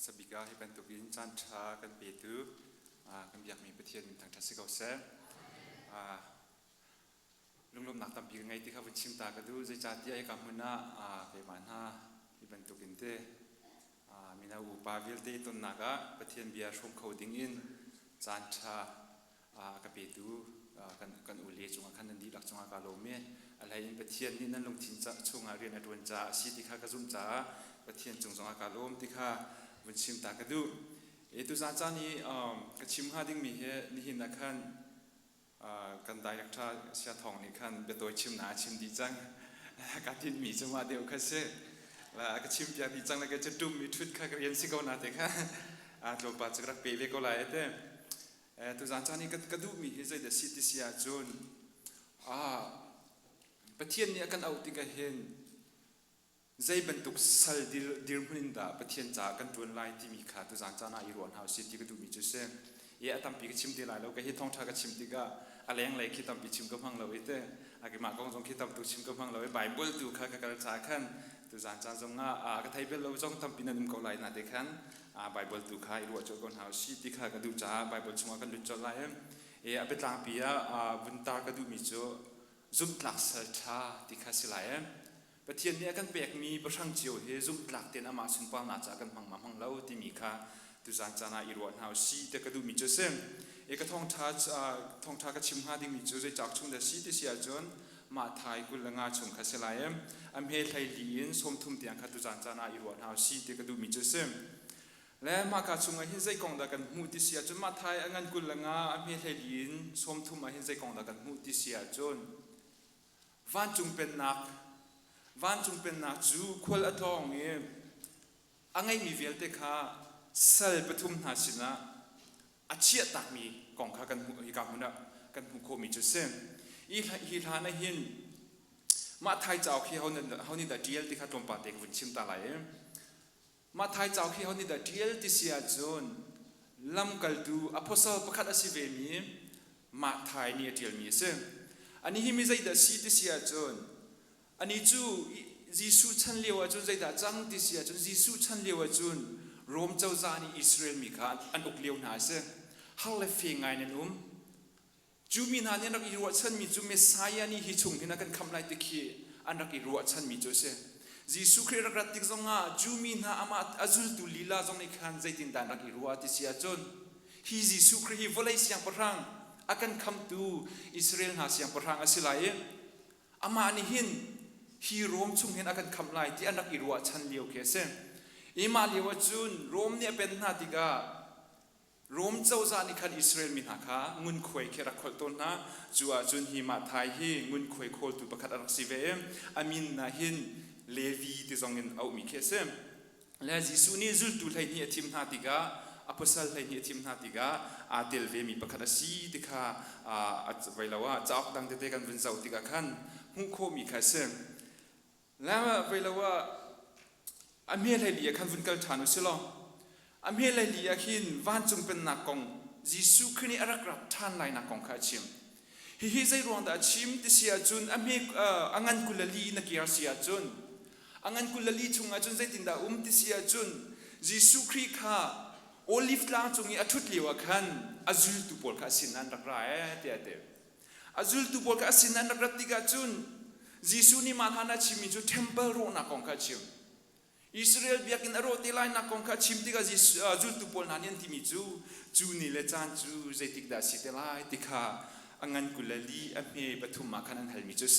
สบิกาให้เป็นตุกินจันทรากันเปียตูกันอยากมีประเทศมีทางทัศกเสลุงลมหนักตามปีไงที่เขาเป็นชิมตากระดูใจจัดที่ไอ้กำมือหน้าเกี่ยมันฮะที่เป็นตุกินเตมีนาอุปาวิลเตตุนนักประเทศเบียร์ชมเขาดิ้งอินจันทรากันเปียตูกันอุเลียจงอาคันนันดีหลักจงอากาโลเมอะไรอินประเทศนี้นั่นลงทิ้งจะชงอาเรียนอดวนจ่าสิที่ข้ากระซุ่มจ่าประเทศจงอากาโลมที่ข้าวันชิมตากระดูตุจานจานี้กระชิมหาดิ้งมีเฮนี่หินนักขันกันได้รักษาเสียทองนี่ขันเป็นตัวชิมหนาชิมดีจังการที่มีจังหวะเดียวกันเสียแล้วกระชิมอย่างดีจังแล้วก็จะดุมมีทุดข้าเรียนสิเขาหนาเด็กฮะโดนปัจจุบันเปย์เวก็ไล่เต้ตุจานจานี้กระดูมีเฮใจเดสิติเสียจนประเทศนี้กันเอาติกาเห็นใจบรรทุกสัลดิลมุนินดาประเทศจากกันตัวไล่ที่มีขาตุจานจานาอิรวนเฮาสิที่กระดูมีจุดเส้นเยอะตั้มปีกชิมตีไล่แล้วก็เฮทองทากชิมตีก็อะไรอย่างไรคิดตั้มปีชิมก็พังเราไว้เต้อากิมากองทรงคิดตั้มตุชิมก็พังเราไว้ใบบุลตูข้าก็กระจายขันตุจานจานทรงก็ไทยเป็นเราจงตั้มปีนั้นก็ไล่นาเด็กขันใบบุลตูข้าอิรวนจงกันเฮาสิที่ข้ากระดูจ้าใบบุลชงกันลุจไล่เป็นต่างปีบุญตากระดูมีจุจุดหลักสัจธาที่ข้าสิไล่ประเทศนี้กันเปียกมีประชังเจียวเฮจุดหลักเตียนอามาสุนปานาจากกันพังมาพังเล่าที่มีข้าตุจานจานาอิรวนเฮาสิที่กระดูมีจุเส้นก็ทองท้าก็ชิมหาดิ้งมีจุใจจากช่วงเดือนสิที่เสียจนมาไทยกุลงาชงข้าสิไล่อเมริกาลีนสมทุมเตียงข้าตุจานจานาอิรวนเฮาสิที่กระดูมีจุเส้นและมาการชงหินใจกองดากันหูที่เสียจนมาไทยอันกุลงาอเมริกาลีนสมทุมหินใจกองดากันหูที่เสียจนวันจุงเป็นนักจูควลอทองเงี้ยอังไงมีเวลเตค่าเซลปทุมหาสินะอาเชียตักมีกองข้ากันหูอีกามุนะกันหูโคมีจุเซนอีทานหินมาไทยเจ้าขี้เขานี่แต่เดียลที่ข้าตรงปาเด็กวุ่นชิมตาไหลมาไทยเจ้าขี้เขานี่แต่เดียลที่เสียจนลำกัลดูอพอลประคัดอาศิเวมีมาไทยเนี่ยเดียลมีเซนอันนี้มีใจแต่สีที่เสียจนอันนี้จูยิสุชันเลียวจนใจแต่จังที่เสียจนยิสุชันเลียวจนโรมเจ้าจานีอิสราเอลมีขาอันอกเลียวหนาเสฮัลเลฟีไงเนี่ยจูมีนาเนี่ยนักอิรัวชันมีจูเมสายานี่ฮิชุงที่นักกันคำไล่ตะคีอันนักอิรัวชันมีจูเสยิสุคริสต์รักติกซงาจูมีนาอามาอัจุลตุลีลาจงในขันใจตินดานักอิรัวที่เสียจนฮิยิสุคริสต์วลัยเสียงปรังอากันคำตูอิสราเอลหาเสียงปรังอาศิลายอามานี่หินฮีโรมชุงเห็นอาการคำไล่ที่อันนักอิรัวชันเลียวเคเซนอิมาเลียวจุนโรมเนี่ยเป็นนาติกาโรมเจ้าจานิคันอิสราเอลมีหาคางุนควยเครักขลต้นนะจัวจุนหิมาไทยฮีงุนควยโคลตุประคัดรักสิเวอามินนาหินเลวีที่ทรงเงินเอามีเคเซน และจิสุนี่จุลตุไลนี่ทีมนาติกาอภิสัลไลนี่ทีมนาติกาอาเตลเวมีประคัตสีติกาไว้แล้วว่าจะออกดังเตะกันเป็นเจ้าติกาขันมุโคมีแค่เสียงแล้วไว้แล้วว่าอเมริลีขันฟุนกัลชานุสิลออเมริลีขินวันจงเป็นนักกงจิสุคริอารักรักท่านไลนักกงข้าชิมฮิใจรวงดาชิมที่เสียจุนอเมริอังันกุลลีนักยาเสียจุนอังันกุลลีชงอาจุนใจตินดาที่เสียจุนจิสุคริข้าโอลิฟลางจงอีอัทุดเลียวขันอาจุลตุบอลข้าสินันรักร้ายเดียเดียอาจุลตุบอลข้าสินันรักรักติกาจุนจิสุนี่มาหานาชิมิจุเทมเพิลโรนักกงข้าชิมอิสราเอลเบียกินอารมณ์ที่ไลน์นักกงข้าชิมติกาจุลตุบอลนันยันที่มิจูนี่เลจานจูใจติกดาสิเตไลติกาอังันกุลลีอเมย์ปฐุมมาขันอันฮัลมิจุเซ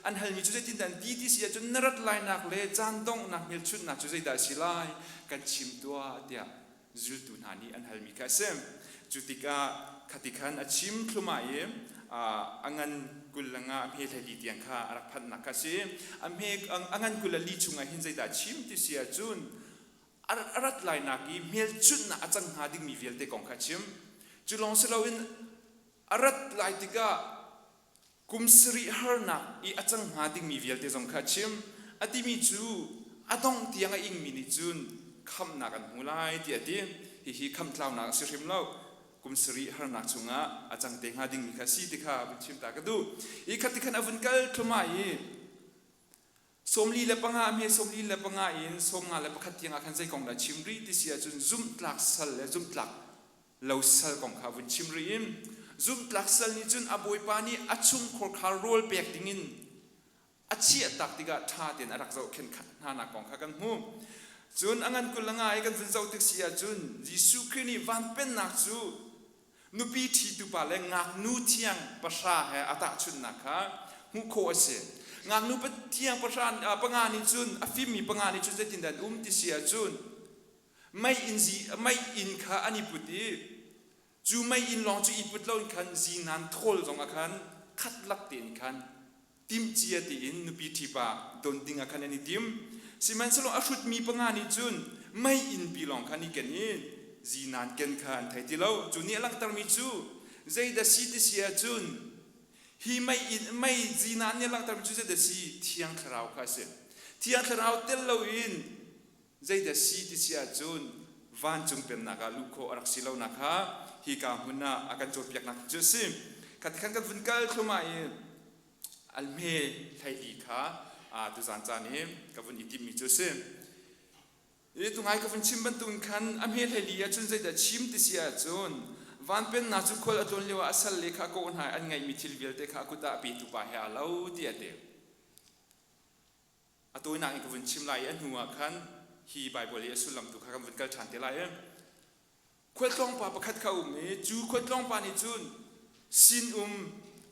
อันฮัลมิจุเซตินดันดีที่เสียจนนรัดไลน์นักเลจานดงนักเมลชุดนักจุใจดาสิไลกันชิมตัวเดียจุลตุนานีอันฮัลมิกาเซมจุติกาขัติขันอาชิมคลุมาเยอังันกุลงาอเมย์ลีเตียงข้ารักพันนักกาเซอเมย์อังันกุลลีชุงหินใจดาชิมที่เสียจุนรัดไลน์นักอีเมลชุดนักอาจังหาดิ้งมีเวลเตกองข้าชิมจุลองเสลาวินอารัดไลติกากุมสรีฮาร์นักอีอาจังหาดิ้งมีเวลเตจงข้าชิมอติมีจูอาดงเตียงอิงมินิจุนคำนักอันหูไลที่อดีฮิคำเล่านักสิริมเล่ากุมสรีฮาร์นักจุงะอาจังเตียงหาดิ้งมีข้าสีติกาบุชิมตากระดูอีขัดติขันอวุนกัลทุมาอีสมลีเลปังอาเมสมลีเลปังอาอินสมงาเลปขัดเตียงอาคันใจกองดาชิมรีที่เสียจุนซุ่มตลักสัลและซุ่มตลักเลาสัลกองข้าวุนชิมรีอิมซุ่มตลักสัลนี่จุนอาบวยปานีอัชุมขอคาร์โรลเปียกดิ้งินอัชียตักติกาท่าเตียนอารักเจ้าเข็นหานักกองข้ากันหูจุนอังันกุลงายกันเป็นเจ้าติกเสียจุนยิสุครินีวันเป็นนักจูนุปีทีตุปาเลงักนูเทียงประชาเหอตาชุนนักฮะหูโคเสงักนูเป็นเทียงประชาปังานิจุนอฟิมีปังานิจุนจะตินดันติเสียจุนไม่อินข้าอันนี้พุทธิจูไม่อินลองจูอีพุทธเล่าขันจีนันทอลจงอาคันคัดลักเตียนขันติมเจียตีอินนุปีทีปาโดนดิงอาคันอันนี้ติมสิมันสโลอาชุดมีปังานิจุนไม่อินปีลองขันนี้กันนี้จีนันเกันขันไทยที่เราจูนี่ลังตารมิจูใจเดสีที่เสียจุนฮีไม่จีนันเนี่ยลังตารมิจูใจเดสีเที่ยงคราวข้าเสียเที่ยงคราวเตลเราอินใจเดสีที่เสียจุนวันจงเป็นนักลูกโคอารักสิเรานักฮะฮีกาหุน่าอาการโจทย์อยากนักจุสิขัดขันกันฝุ่นกัลเข้ามาอัลเมย์ไทยลีค่ะตุจานจานี่กับฝุ่นอิติมิจุสิตุงไงกับฝุ่นชิมบันตุนขันอัลเมย์ไทยลีจุนใจจะชิมติเสียจุนวันเป็นนักจุคนอัตโนเลวอาศัยเลขาโกนหายอันไงมิทิลเวลเตขากุตาปีตุปะเฮาเลาเดียเดียวอัตโนนักกับฝุ่นชิมลายอันหัวขันฮีไบเบิลเยสุลัมตุข้ากับฝุ่นกัลชันเทลายขวดลองปาประคัดเขาจูขวดลองปานิจุนสิน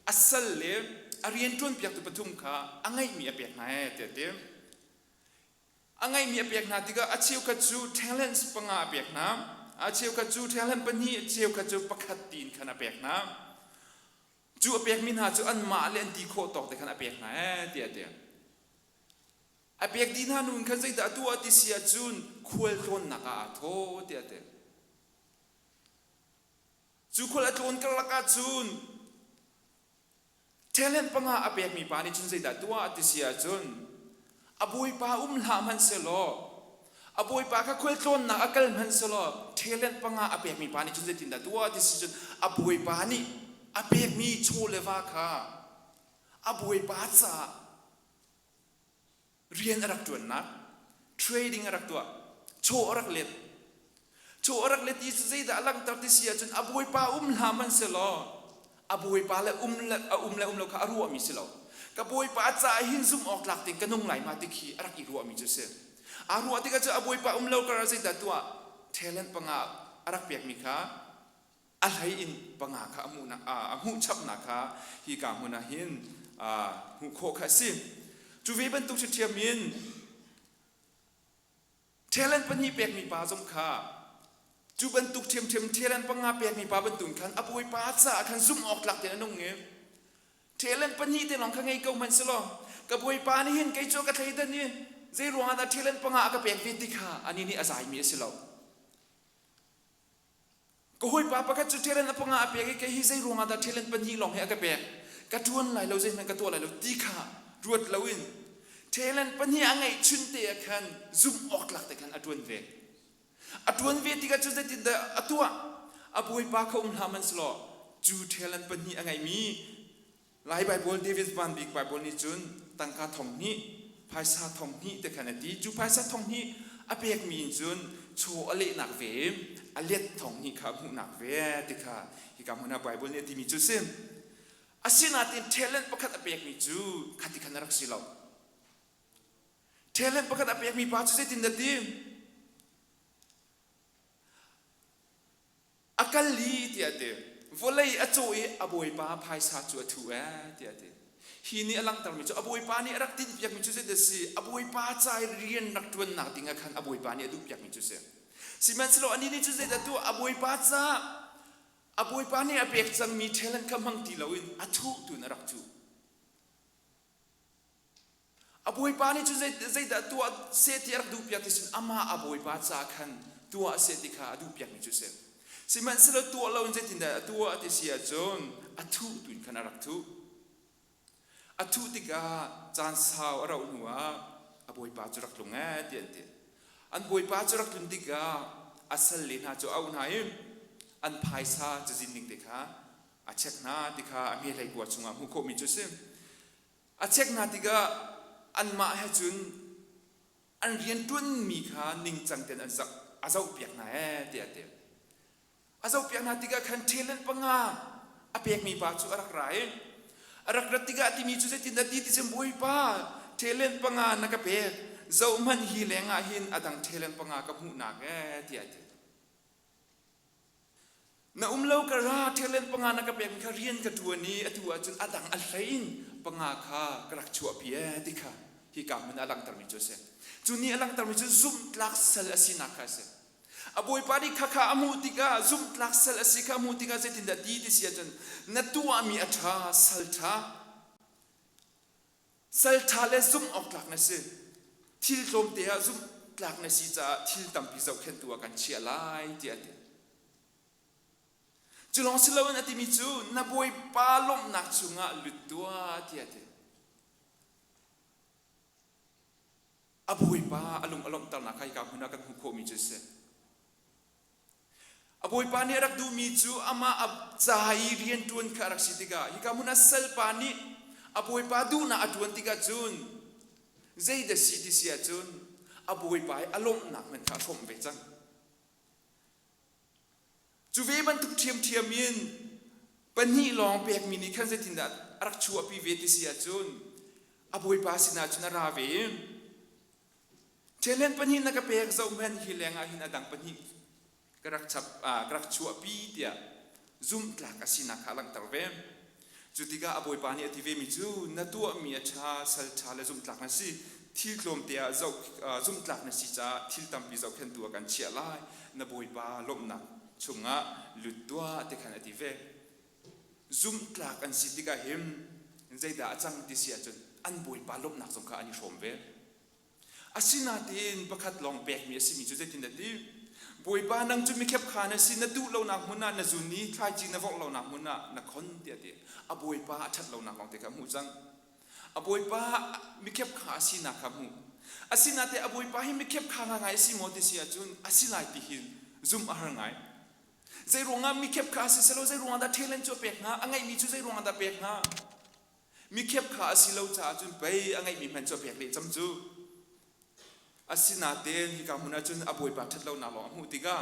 อัศลเลอเรียนจนเปียกตุปทุมขาอังไงมีอเปียกไหนเตะอังไงมีอเปียกนาติกาอาเชียวกัจูเทเลนส์ปังอาเปียกน้ำอาเชียวกัจูเทเลนปนีอาเชียวกัจูประคัดตีนขณะเปียกน้ำจูอเปียกมินหาจูอันมาเลนตีโคตอกแต่ขณะเปียกไหนเตะอเปียกดีนานุนขันใจดัตัวติเสียจุนขวดล้นนักอาโทเตะจูคนละคนกระลักจูนเทเลนปังอาอเปียกมีปานิจุนใจดัตัวติเสียจุนอบุยปาลามันเสลออบุยปาข้าคนล้นนักอักลมันเสลอเทเลนปังอาอเปียกมีปานิจุนใจตินดัตัวติเสียจุนอบุยปานี่อเปียกมีโชเลวาคาอบุยปาซาเรียนรักตัวนักเทรดดิ้งรักตัวโชรักเล็ดโชรักเล็ดที่สุดจะลังตัดที่เสียจนอบุยปาลามันเสลออบุยปาและเราข้ารัวมีเสลอกับบุยปาจ่าหินซุ่มออกหลักติงกันนุ่งไหลมาติขีรักอีรัวมีจุเสอารัวที่ก็จะอบุยปาเรากระไรแต่ตัวเทเลนปังอารักเปียกมีข้าอะไรอินปังอาข้ามูนะมูชับนักข้าฮีกามุนาหินหูโคข้าซิจูวีเป็นตุกเชียมินเทเลนปัญญีเปียกมีปาสมข้าจูเป็นตุกเทียมเทเลนปังอาเปียกมีปาเป็นตุนขันอบุยปาจ่าขันซุ่มออกหลักแต่นุ่งเงี้ยเทเลนปัญญีแต่หลังข้างไงก็มันสลอกับบุยปานี่เห็นไกโจกับไทยดันนี่ zai ruang ada talent panga aka pek vitika ani ni azai mi silo ko hoi pa pakat chu talent panga apek ke hi zai ruang ada talent pani long he aka pek ka tuan lai lo zai na ka tu lai lo tika ruat lawin talent pani angai chunte khan zoom ok lak te khan atuan ve tika chu zai da atua aboi pa ka haman slo chu talent pani angai mi lai bible david ban big bible ni chun tangka thong ni paisa thong ni te khanati chu paisa thong ni apek mi chun cho ale nak ve alet thong ni kha mu nak ve te kha hi ka muna bible ni ti mi chu sem asina tin talent pakhat apek mi chu khati khanarak silo talent pakhat apek mi pa chu se tin da ti akali ti ate volei achoi aboi pa paisa chu thu ti ate hi ni alang tar mi chu aboi pa ni arak tin piak mi chu se de si aboi pa chai rian nak tuan na tinga khan aboi pa ni adu piak mi chu se siman slo ani ni chu se da tu aboi pa cha aboi pa ni apek chang mi thelen kamang ti loin athu tu na rak chu aboi pa ni chu se da tu se ti arak du piak ti sin ama aboi pa cha khan tu se ti kha adu piak mi chu se siman slo tu lo je tin da tu ati sia jon athu tu khan arak thu athu tika chan sao ara unwa aboi pa churak lunga tian tian an boi pa churak lun tika asal le na cho au nai an phaisa jin ning tika a check na tika ami lai kwa chunga mu ko mi chu sem a check na tika an ma ha chun an rian tun mi kha ning chang ten an sak azau piak na tian tian azau piak na tika khan thelen panga apek mi pa chu arak rai arak ratiga ti mi chu se tin da ti sem boi pa talent panga na ka pe zo man hi lenga hin adang talent panga ka mu na ke ti ati na umlo ka ra talent panga na ka pe ka rian ka tu ni atu chun adang al rein panga kha krak chu pi ti kha hi ka man alang tar mi chu se chu ni alang tar mi chu zum tlak sal asina ka se aboi pari khakha amu tika zum tlak sal asika amu tika se tin da ti sia jan na tu ami atha saltha le zum ok tlak na se thil tlom te zum tlak na si cha thil tam pi zau khen tu kan chia lai ti ati chulong silawan ati mi chu na boi pa lom nak chunga lutua ti ati aboi pa along tal na kai ka huna kan hu ko mi chu se aboi pani arak du mi chu ama ab chai rian tuan kharak sitika hikamuna sel pani aboi pa du na atuan tika chun zai da city sia chun aboi pai alom nak men kha thom ve chang chu ve ban tuk thiam min pani long pek mini khan se tin da arak chu api ve ti sia chun aboi pa sina chuna ra ve chelen pani na ka pek zau men hi lenga hin adang pani krak chu api tia zoom tlak asina khalang tarve jutiga aboi pani ative mi chu na tu mi acha sal thale zoom tlak na si thil tlom tia zau zoom tlak na si cha thil tam pi zau khen tu kan chia lai na boi pa lom na chunga lutwa te khan ative zoom tlak an si tiga him zaida achang ti sia chun an boi pa lom nak som kha ani som ve asina tin pakhat long pek mi si mi chu zetin da ti boi pa nang chu mi khep khana si na du lo nak muna na zuni thai chi na vok lo nak muna na khon tia ti a boi pa that lo nak long te ka mu chang a boi pa mi khep kha si na kha mu asina te a boi pa hi mi khep kha nga ngai si mo ti sia chun asina ti hin zum a ngai zai ronga mi khep kha si selo zai ronga da thelen cho pek nga angai mi chu zai ronga da pek nga mi khep kha si lo cha chun bai angai mi man cho pek le cham chu asina ten hi ka muna chun aboi pa that lo na lo mu tiga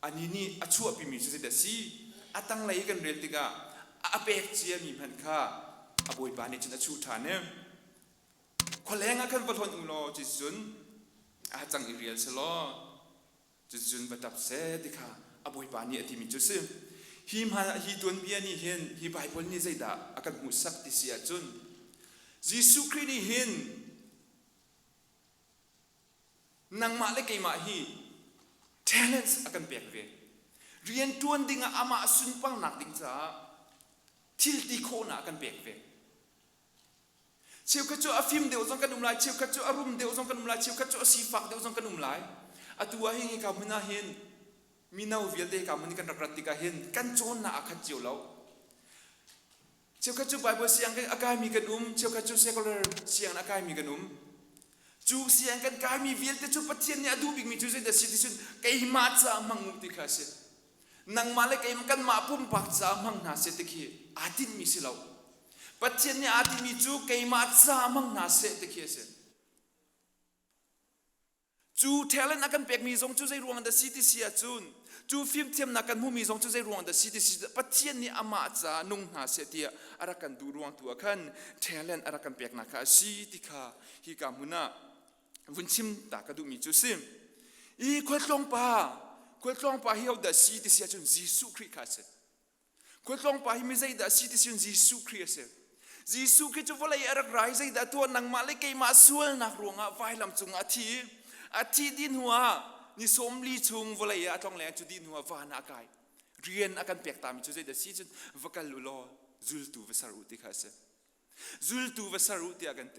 anini achu api mi se da si atang lai kan rel tiga apek chia mi phan kha aboi pa ni chun achu tha ne kholenga kan valhon ulo chi chun a chang i real se lo chi chun batap se dikha aboi pa ni ati mi chu se hi tuan bia ni hen hi bible ni zaida akan mu sak ti sia chun jisu christ ni hen nang ma le kai ma hi talents akan pek ve rian tuan dinga ama asun pang nak ding cha thil ti kho na akan pek ve เชียวขจูอาฟิมเดียวจงกันลายเชียวขจูอารุมเดียวจงกันลายเชียวขจูอาสีฟักเดียวจงกันลายอตัวเฮงกับมันน่าเห็นมีนาวิเดกับมันกันรักติกาเห็นกันโจนน่าอาคัดเจียวเราเชียวขจูไบเบิลเสียงกันอากายมีกันเชียวขจูเซกุลาร์เสียงอากายมีกันจูเสียงกันกายมีวิลแต่จูปัจเจียนเนี่ยดูบิกมีจูเซเดสิติสุนไกมาจ้ามังมุติคาเซนังมาเลกไกมันกันมาปุ่มปักจ้ามังนาเซติคีอาดินมีสิเราปัจเจียนเนี่ยอาดินมีจูไกมาจ้ามังนาเซติคีเซจูเทเลนักกันเปียกมีทรงจูใจรวงอันเดสิติเสียจูนจูฟิล์มเทียมนักกันผู้มีทรงจูใจรวงอันเดสิติเสียปัจเจียนเนี่ยอามาจ้านุ่งนาเซติอารักันดูรวงตัวขันเทเลนอารักันเปียกนักคาสิติคาฮิกามุนาวุ้นชิมตากระดูมีจุซิมอีควดลงป่าเฮียวดาสีที่เสียจนยิสุคริสต์คาเซควดลงป่าฮิมิใจดาสีที่เสียจนยิสุคริสต์ยิสุคริสต์จะว่าอะไรอะไรไรใจดาตัวนังมาเลกมาส่วนนักรวงอ่ะไฟลำจุงอาทิดินหัวนี่สมลีจุงว่าอะไรอ่ะต้องแรงจุดินหัววานาไกเรียนอาการเปียกตามีจุใจดาสีจนวักลุโลจุลตูเวสารุติคาเซจุลตูเวสารุติอากันเต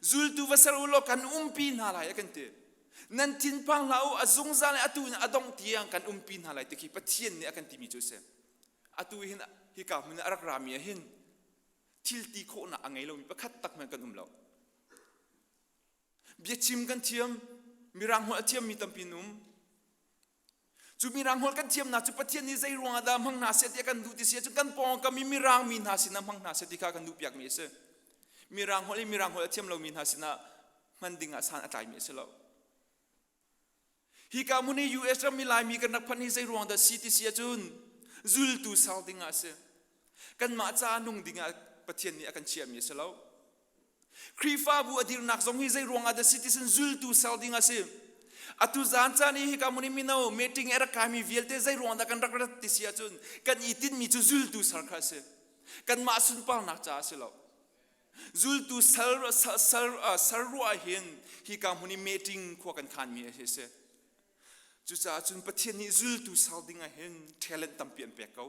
จุลตูวสรุโลกันปีนหาลายกันเตนันทินพังเราอจงซาเลอตูนอดงเตียงกันปีนหาลายตะกี้ปัจเจียนเนี่ยกันที่มีจุเซอตูหินฮิกามันรักรามีหินทิลตีโคนะอังไงเรามีประคัดตักมันกันเราเบียชิมกันเทียมมีรังหัวเทียมมีตัมปีนุมจูมีรังหัวกันเทียมนะจูปัจเจียนนี่ใจรวงอดามหังนาเสติกันดูที่เสียจูกันปองกันมีรังมีนาสินะหังนาเสติกันดูเปียกมีเสมีรังหัวเทียมเรามีนาสินะมันดิ่งอาสานอะไรมีเสเราฮิกามุนียูเอสมีลายมีกันนักพันธุ์ใจรวงแต่สิติเสียจุนจุลตูสาวดิ่งอาเสกันมาจานุ่งดิ่งอาประเทศนี้กันเชียมีเสเราครีฟ้าบัวดิรนักสงฮิใจรวงแต่สิติสันจุลตูสาวดิ่งอาเสอตุจานจานี่ฮิกามุนีมีนาเมติงเอรักกามีวิลเตใจรวงแต่กันรักติเสียจุนกันอีตินมีจุลตูสาวคาเสกันมาสุนปานักจ้าเสเราจุลตูสรุอาเห็นฮิกามุนีเมติงขวากันขันมีเฮเซจุจ้าจุนประเทศนี้จุลตูสาวดิ่งอาเห็นเทเลนตัมเปียนเปียกเขา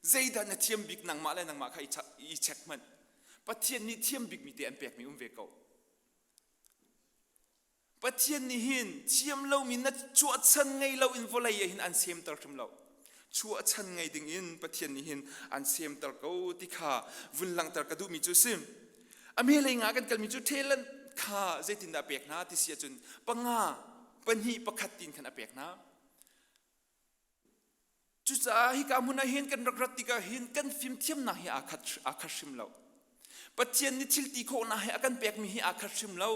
ใจดันเทียมบิกนังมาเลยนังมาใครอีเช็คมันประเทศนี้เทียมบิกมีเตียนเปียกมีเวเขาประเทศนี้เห็นเทียมเรามีนัดชัวชันไงเราอินโฟไลเห็นอันเซมตร์ชมเราชัวชันไงดิ่งอินประเทศนี้เห็นอันเซมตร์เขาที่ข้าวุ่นหลังตร์กระดูมีจุซิมอเมริกากันมีจุดเทเลนข้าเจตินดาเปียกนะที่เสียจนปังงาปัญหีประคัดตินขันเปียกนะจุดจ้าฮิกามุนาเห็นกันรักติกาเห็นกันฟิล์มเทียมนะให้อาคัดชิมเราปัจเจียนนิทิลตีโคนะให้อากันเปียกมีให้อาคัดชิมเรา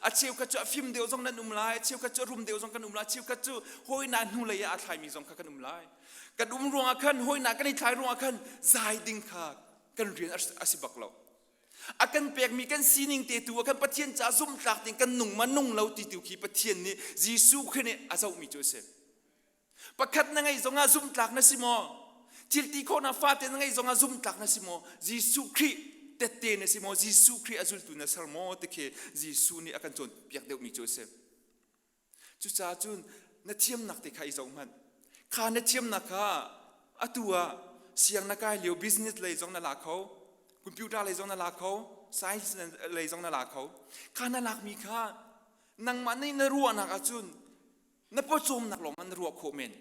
อาเชียวกัจจุฟิล์มเดียวจงนั้นลายเชียวกัจจุรุมเดียวจงกันลายเชียวกัจจุหอยนานหูเลยอาไทยมีจงกันลายกันรวงอาคันหอยนากันในไทยรวงอาคันใจดิ่งขากันเรียนอาศิบักเราอากันเปียกมีกันซีนิงเตตัวกันปะเทียนจ้าซุ่มหลักติงกันนุ่งมันนุ่งเราติวขีปะเทียนนี่ยิสุขึ้นเนี่ยอาเจ้ามีโจเซฟประคัดนั่งไงจงอาซุ่มหลักนะสิโมทิลตีโคนาฟาเตนั่งไงจงอาซุ่มหลักนะสิโมยิสุคริเตเตนะสิโมยิสุคริอาจุลตุนะสารโมเตเคยิสุนี่อากันจนเปียกเดียวมีโจเซฟจุจ้าจุนนัดเทียมนักติใครจงมันข้านัดเทียมนักข้าอตัวเสียงนักการเลี้ยวบิสเนสเลยจงนั่นหลักเขาคอมพิวเตอร์เลยจงนั่นหลักเขาไซส์เลยจงนั่นหลักเขาข้านั่นหลักมีข้านังมันในนรัวนักอาจุนนับประชุมนักหลงมันรัวโคเมน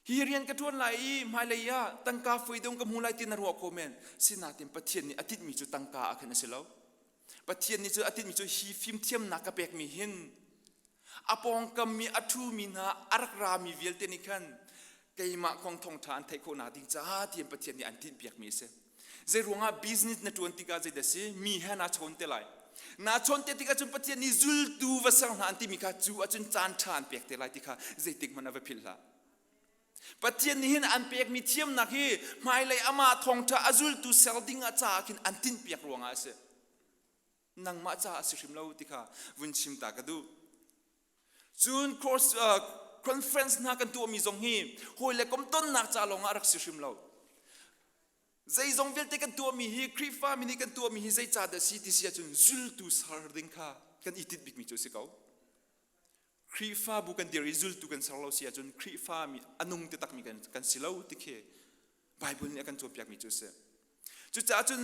ฮีเรียนกระทวนไหลมาเลยะตั้งกาฟุยดงกับมูไลตินรัวโคเมนสินาเต็มประเทศนี้อาทิตย์มีจุดตั้งกาขึ้นเสร็จแล้วประเทศนี้จุดอาทิตย์มีจุดฮีฟิมเทียมนักกระเบกมีหินอปองกมีอัตุมีนาอารักรามีเวลเตนิคันไกมาของทองทานไทยโคนาดิงจ้าเทียมประเทศนี้อันที่เปียกมีเสเจรวงอาบิสเนสในตัวติกาเจเดซีมีแค่นาชนเตลัยนาชนเตติกาจนประเทศนี้จุลตูวสังหารที่มีข้าจูอาจนจานชานเปียกเตลัยติกาเจติกมันเอาไปพิลละประเทศนี้เห็นอันเปียกมีเทียมนักฮีไม่เลยอามาทองท่าอาจุลตูเซลดิงอาจากินอันตินเปียกรวงอาเสนังมาจ้าสิริมเลาติกาวุนชิมตากระดูจูนคอร์สคอนเฟรนซ์นักกันตัวมีทรงฮีหอยเล็กกต้นนักจ้าลงอารักสิริมเลาใจทรงเวลเตกันตัวมีฮีครีฟ้ามีนี่กันตัวมีฮีใจจ่าเดสิติเสียจนจุลตูสาร์ดิงข้ากันอิติดบิกมีจุดสิเขาครีฟ้าบุกันเดียริจุลตูกันสาร์เราเสียจนครีฟ้ามีอนุงเตตักมีกันสิเลาติเคไบเบิลเนี่ยกันตัวเปียกมีจุดเสียจุดจ่าจน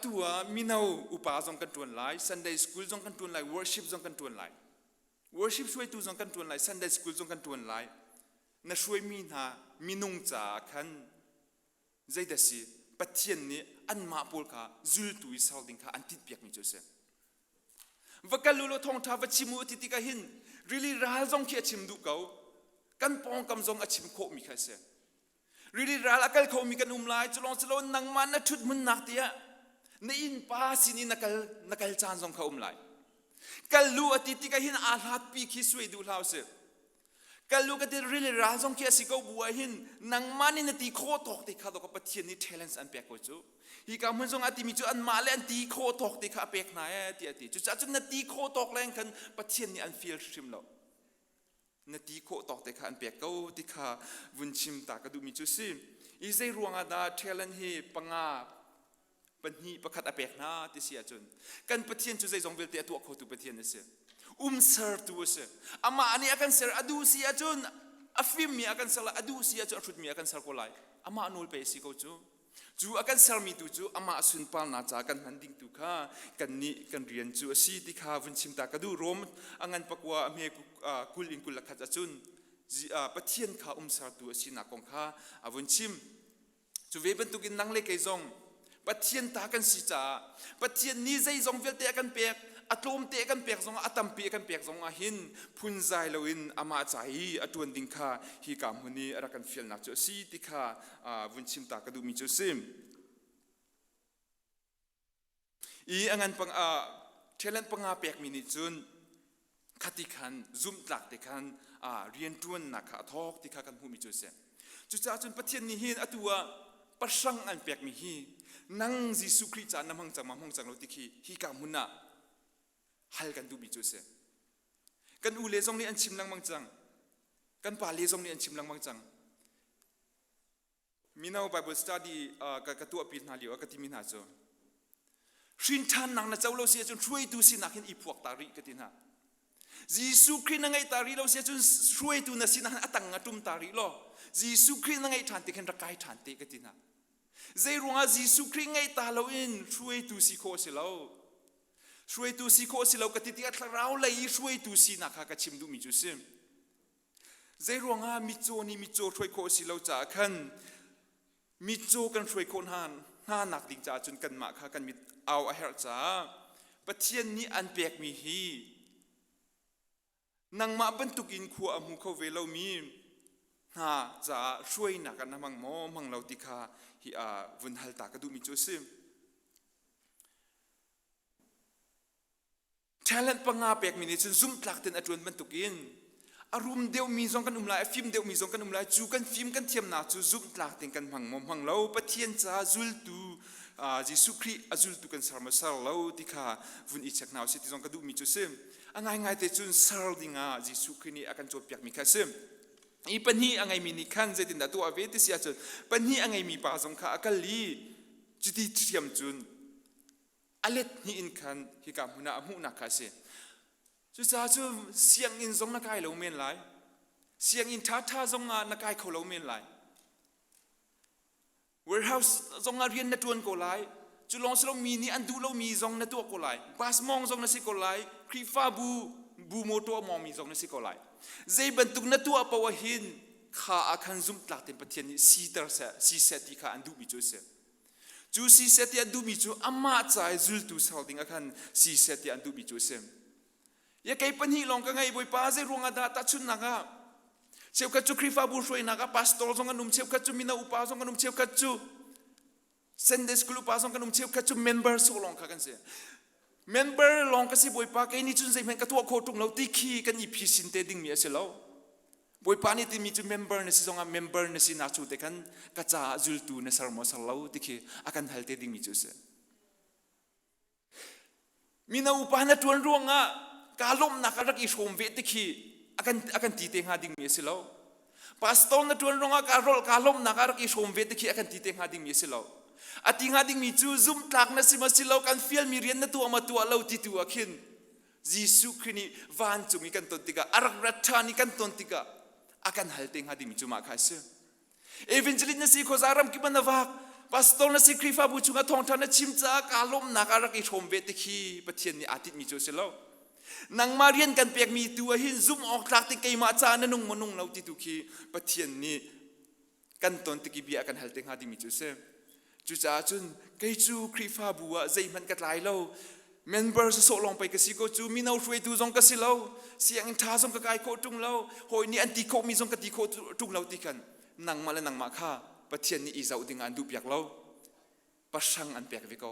ตัวมีนาอุปาจงกันตวนไล Sunday School จงกันตวนไล Worship จงกันตวนไล Worship ช่วยตัวจงกันตวนไล Sunday School จงกันตวนไลน่าช่วยมีนามีนุ่งจากขันใจเดสิปัจเจียนนี้อันมาปูลค่ะจุลตุยสาวดิ้งค่ะอันติดเปียกมีจุดเสียวักลุโลทองท้าวัชิมูติติกาหิน really ราลจงเขียชิมดูเขากันปองกำจงอชิมโคมีค่ะเสีย really ราลอากาศเขามีกันไลจุลองสโลนังมันน่ะชุดมันหนักเดียในอินป้าสินีนักลจานจงเขาไลกันลูอติติกาหินอาลัดปีคิสวยดูลาวเสียกันลูกก็ได้เรื่องราวจงเขียนสิเขาบัวหินนังมันนี่ตีโคตกติข้าตัวก็ปะเทียนนี่ talents อันเปียกกูจูฮีกามันจงอาทิมีจูอันมาเล่นตีโคตกติข้าเปียกไหนตีจูจ้าจุนตีโคตกแรงกันปะเทียนนี่อันฟีลชิมเรานตีโคตกติข้าอันเปียกกูติข้าวุ่นชิมตากระดูมีจูซิอีเซรวงอาดา talent ฮีปังอาปัญหีประคัดอเปียกนาติเสียจุนกันปะเทียนจูใจจงเวลเตตัวโคตุปะเทียนนี่เสียser tu se ama ani akan ser adu sia chun afim mi akan sala adu sia chu athut mi akan sar ko lai ama anul pe si ko chu akan ser mi tu chu ama sun pal na cha kan handing tu kha kan ni kan rian chu si ti kha vun chim ta ka du rom angan pakwa me kul in kul khat chun pathian kha ser tu si na kong kha avun chim chu ve ban tu kin nang le ke zong pathian ta kan si cha pathian ni zai zong vel te kan pek atlom te kan pek zong atam pi kan pek zong a hin phun zai loin ama chai atun ding kha hi kam huni ara kan feel na chu si ti kha vun chim ta ka du mi chu sim I angan pang talent panga pek mi ni chun khati khan zoom tlak te khan rian tuan na kha thok ti kha kan hu mi chu se chu cha chun pathian ni hin atua pasang an pek mi hi nang jisu khri cha namang chang mamong chang lo ti khi hi kam huna hal kan du bi chu se kan u le zong ni an chim lang mang chang kan pa le zong ni an chim lang mang chang minau bible study ka tu api na liwa ka ti min ha cho shin than nang na chau lo sia chun thrui tu si nakin I phuak tari ka tin ha jisu kri na ngai tari lo sia chun thrui tu na sin atang ngatum tari lo jisu kri na ngai than te khen ra kai than te ka tin ha zai runga jisu kri ngai ta lo in thrui tu si kho se lo Shui tu si ko si lau katiti at larau lai shui tu si nakha ka chim du mi chu sim zai ruanga micho ni micho shui ko si lau cha khan micho kan shui kon han ha nak ding cha chun kan ma kha kan mit au a her cha pathian ni an pek mi hi nang ma ban tukin khu amu kho ve lo mi ha cha shui na kan namang mo mang lau ti kha hi vun hal ta ka du mi chu sim talent panga pek mini chun zoom tlak ten atun ban tukin arum deu mi zong kan umlai film deu mi zong kan umlai chu kan film kan thiam na chu zoom tlak ten kan mang mom hang lo pathian cha zul tu jisu khri azul tu kan sarma sar lo tikha vun ichak naw si ti zong ka du mi chu sim angai ngai te chun sar dinga jisu khri ni akan chop pyak mi kha sim I pani angai mi ni khan je tin da tu ave ti sia chun pani angai mi pa zong kha akali chuti thiam chun alet ni in khan hi kam huna amu na kha se chu cha chu siang in zong na kai lo men lai siang in tha zong na kai kho lo men lai warehouse zong a rian na tuan ko lai chu long slo mi ni an du lo mi zong na tu ko lai bas mong zong na si ko lai kri fa bu moto mong mi zong na si ko lai zai ban tuk na tu apa wa hin kha akhan zum tlak ten pathian ni si tar sa si set ti kha an du mi chu se chu si seti an du mi chu amma chai zul tu sauding akhan si seti an du mi chu sem ya kai pani long ka ngai boi pa je ronga da ta chun naga cheu ka chu krifa bu shoi naga pastor zong anum cheu ka chu mina upa zong anum cheu ka chu Sunday school upa zong anum cheu ka chu member so long ka kan se member long ka si boi pa kai ni chun zai men ka tu kho tung lo ti khi kan ni phi sin te ding mi ase lo boi pa ni ti mi chu member na si zonga member na si na chu te kan ka cha zul tu na sar mo sar lo ti khi akan hal te ding mi chu se mina upa na tuan ruanga ka lom na ka rak I shom ve ti khi akan ti te nga ding mi se lo pastor na tuan ruanga ka rol ka lom na ka rak I shom ve ti khi akan ti te nga ding mi se lo ati nga ding mi chu zum tlak na si ma si lo kan fiel mi rian na tu ama tu lo ti tu akhin jisu khini van chu mi kan ton tiga arak ratha ni kan ton tiga akan halte nga di mi chu ma kha se evangelist na si khozaram ki banawak ปัสตอร์นั้นสิคริฟ้าบุชุงทองท่านนั้นชิมจ้ากาลมนักอารักอิชมเวติคีประเทศนี้อาทิตย์มีโจเซลนังมาเรียนกันเปียกมีตัวหินซุ่มออกหลักติเกยมาจานันุ่งมนุ่งเราติตุคีประเทศนี้กันตอนติกีเบียกันฮัลเตงฮาดิมิโจเซจุจ้าจุนเกยจูคริฟ้าบัวใจมันกัดไหลเราเมมเบอร์จะโซลงไปกสิโกจูมีนาช่วยดูจงกสิเราเสียงท้าจงกระไกโคตุงเราโหยนี่อันติโคมีจงกติโคตุงเราติกันนังมาและนังมาข้าประเทศนี้อีเจ้าดิงอันดูเปียกเราประชังอันเปียกวิโก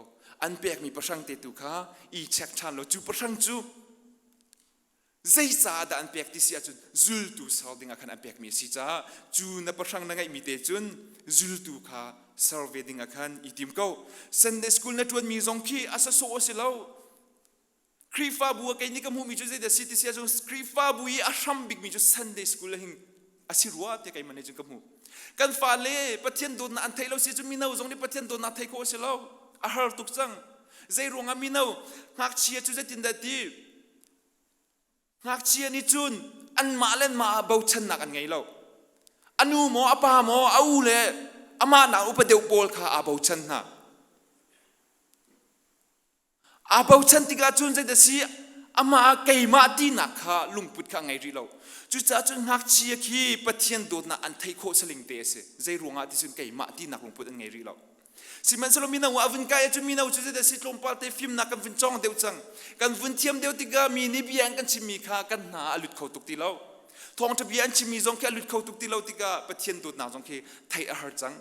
อันเปียกมีประชังเตตุข้าอีเช็คชันเราจูประชังจูใจซาดอันเปียกที่เสียจุนจุลตูสาวดิงอันเปียกมีสิจ้าจูนับประชังนังไงมีเตจุนจุลตูข้าสาวเวดิงอันอีทีมเขาซันเดย์สคูลนัดวันมีจงคีอาศัยโซ่สิเราคริฟ้าบัวกันนี่ก็มูมีจุดเด็ดสิที่เสียจุนคริฟ้าบัวอาชัมบิกมีจุดซันเดย์สคูลหิงอาศิรัวที่กันมันนี่จุนก็มูกันฟ้าเล่ประเทศโดนอันไทยเราเสียจุนมีนาจงนี่ประเทศโดนอันไทยโคสิเราอาหารตุกจังใจรวงอามีนาหักเชียจุดตินดาตีหักเชียนี่จุนอันมาเล่นมาเบาชันนักอันไงเราอันูหมออาปาหมอเอาเล่อามาหนังอุปเดวโปลข้าอาเบาชันนะอาเบาชันติกาจุนใจเดสีอามาเกยมาตีนักข้าลุงพุทธข้าไงรีเราจุดจ้าจุนหักเชียขี้ประเทศโดนอันไทยโคสลิงเตสใจรวงอาที่จุนเกยมาตีนักลุงพุทธไงรีเราสิมันสโลมินาว่าวันกายจุนมินาจุดเดสีลงปาเตฟิมนักกันวันจ้องเดียวจังกันวันเทียมเดียวติกามีนิบยังกันชิมีข้ากันหนาอลุดเขาตุกตีเราทองทะเบียนชิมีจงแค่อลุดเขาตุกตีเราติกาประเทศโดนนาจงแค่ไทยอาหารจัง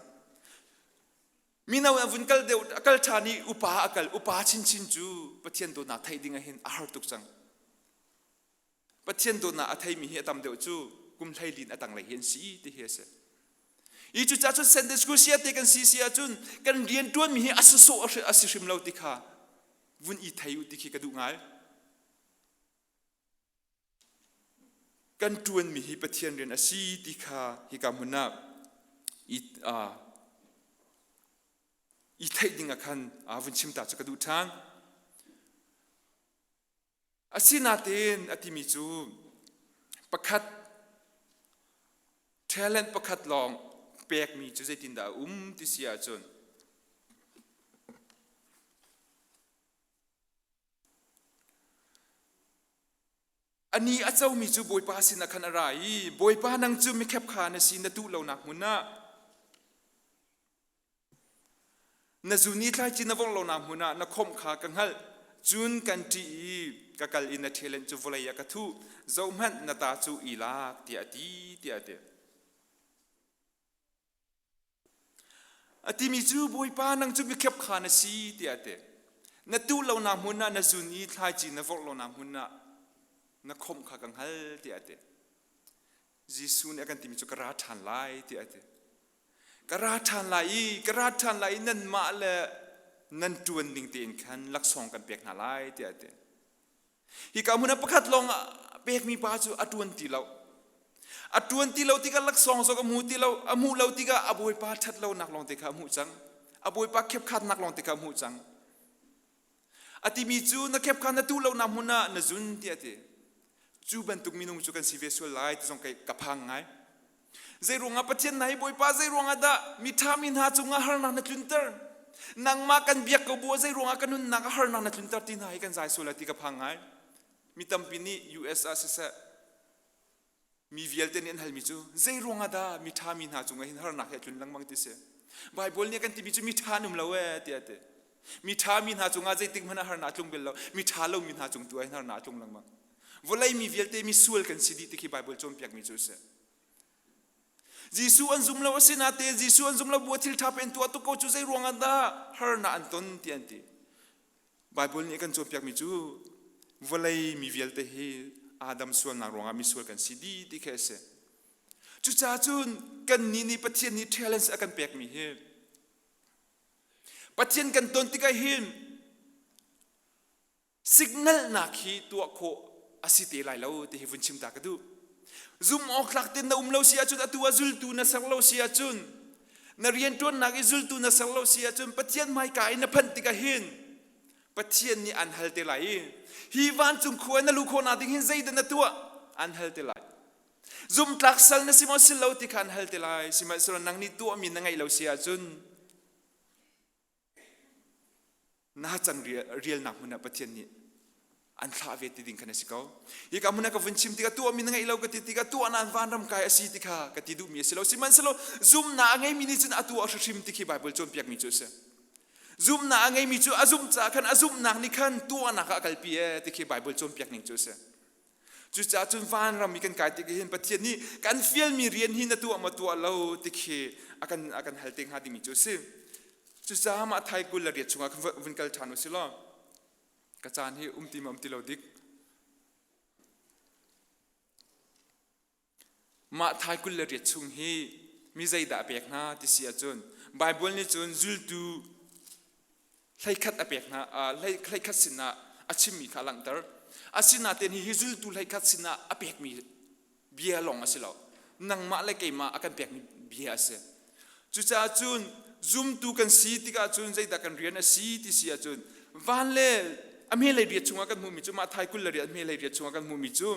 มีนาวันกัลเดียวกัลชานีอุปาชินจูประเทศโดนนาไทยดิ่งเห็นอาหารตุกจังประเทศโดนนาไทยมีเหตุตามเดียวจูกุมไทยลินอัตังไหลเห็นสีที่เฮเสอีจุจ้าจุดเซนเดสกุเซียเตกันซีเซียจุนกันเรียนตัวมีอัศโซอัศชิมเราติขาวุนอีไทยอุติขีกระดูง่ายกันจวนมีประเทศเรียนอาศีติขาฮิกามุนาอีไทยดิ่งกันวุนชิมตาจะกระดูทางอาศีนาเตนอติมิจูประคัดเทเลนประคัดลองเปียกมีจุดตินดาที่เสียจนอันนี้อาจจะมีจูบอยป้าสินะขันอะไรบอยป้านังจูไม่แคบขาในสินตุเหล่านักมุนะนจูนี้ทลายจีนวงเหล่านักมุนะนักคมขากังหัลจุนกันทีกักลินเทเลนจูวลายกระทูเจ้ามันนาตาจูอีลากเตียดีอติมีจูบอยป้านังจูมีเข็บขานะสีเตียเตนตูเรานามุนะนจุนีทายจีนฟอกเรานามุนะนคมขากังฮัลเตียเตจิสุนกันติมีจูกระราชันไลเตียเตกระราชันไลนั่นมาเลนั่นจวนดิ่งเตียนขันลักษองกันเปียกนาไลเตียเตฮิกามุนะประคัดลองเปียกมีป้าจูอตวนตีเราอตวนที่เราติกาลักษองสกมูที่เราอมูเราติกาอบวยป้าชัดเรานักลองติกามูจังอบวยป้าเข็บขัดนักลองติกามูจังอติมีจูนักเข็บขัดนัตูเรานามุนะนจุนเตียเตจูบันตุกมินุงจูกันสิเวสุไลที่ทรงกับพังไงใจรวงอาประเทศไหนบวยป้าใจรวงอาดามีทามินหาจุงอาหารนักจุนเตอร์นางมากันเบียกกบัวใจรวงอากันนุนนักอาหารนักจุนเตอร์ที่ไหนกันใจสุไลที่กับพังไงมีตัมปินี US อาเซมีเวลเตนินฮัลมิจูใจรวงอาดามีทามินหาจุงอาหินฮาร์นักจุนลังมังติเสไบเบิลเนี่ยกันที่มิจูมีทานุมลาวเตียเตมีทามินหาจุงอาใจติงมันฮาร์นักจุงเบลลาวมีทาลงมินหาจุงตัวหินฮาร์นักจุงลังมังวลัยมีเวลเตมีส่วนกันสิดีที่ที่ไบเบิลจอมเปียกมิจูเสจิสุอันซุมลาวสินาเตจิสุอันซุมลาวบัวทิลทับเป็นตัวตุกโกจูใจรวงอาดาฮาร์นักอันตนเตียนตีไบเบิลเนี่ยกันจอมเปียกมิจูวลัยมีเวลเตเฮอาดัมส่วนนางรองอามีส่วนกันสิดีที่แค่เสจุจ้าจุนกันนี่ประเทศนี้เทเลนส์อากันเปียกมีเฮประเทศกันตนที่กันเห็นสิกนัลนักฮีตัวโคอาศิเตลัยเราที่เฮฟุนชิมตากระดูซุ่มออกหลักเต็นอุ้มเราเสียจุดตัวจุลตูนัสเราเสียจุนนเรียนตัวนักจุลตูนัสเราเสียจุนประเทศไม่กายนับพันที่กันเห็นประเทศนี้อันฮัลเตลัยฮีวันจุงควรนลูกคนอาดิหินใจเดินตัวอันฮัลเตลัยซุ่มตักสัลนสิมาสิเราที่ขันฮัลเตลัยสิมาสิเรานังนี่ตัวมีนังไงเราเสียจุน น่าจังเรียลหนักมุนปะเทียนนี้อันท้าเวทีดิ่งกันสิเขาอีกอามุนกับวินชิมติกาตัวมีนังไงเรากติกาตัวนั้นวันรำกายสิติกากติดูมีสิเราสิมันสิเราซุ่มน่าไงมีนิจนอตัวอักชิมติกีไบเบิลจนเปียกมีจุเสซุ่มน่าไงมีจุอาซุ่มจากขันอาซุ่มนักนี่ขันตัวนักกัลปีติกีไบเบิลจนเปียกนิ่งจุเสจุจ่าจนวันรำมีกันกายติกีเห็นปะเทียนนี้กันเฟียลมีเรียนหินตัวมาตัวเราติกีอากันเฮลติงหาดิมีจุเสจุจ่ามาไทยกุลเรียดชงกันวินกัลชานุสิล้อกระจานให้ติลดิกมาไทยกุลเรียดชงให้มีใจด่าเปียกนะที่เสียจนไบเบิลนี่จนจุลตูไล่คัดเปียกนะไล่คัดสินะอาชิมีขาลังเตอร์อาชินาเตนี่ฮิจุลตูไล่คัดสินะเปียกมีเบียลงอาศิลานังมาไล่เกยมาอากันเปียกมีเบียเสจุจ่าจุนซุ่มตูกันสีติกาจุนใจด่ากันเรียนสีที่เสียจนวันเล่อเมริกาชงกันมุมิจูมาไทยกุลเรียอเมริกาชงกันมุมิจู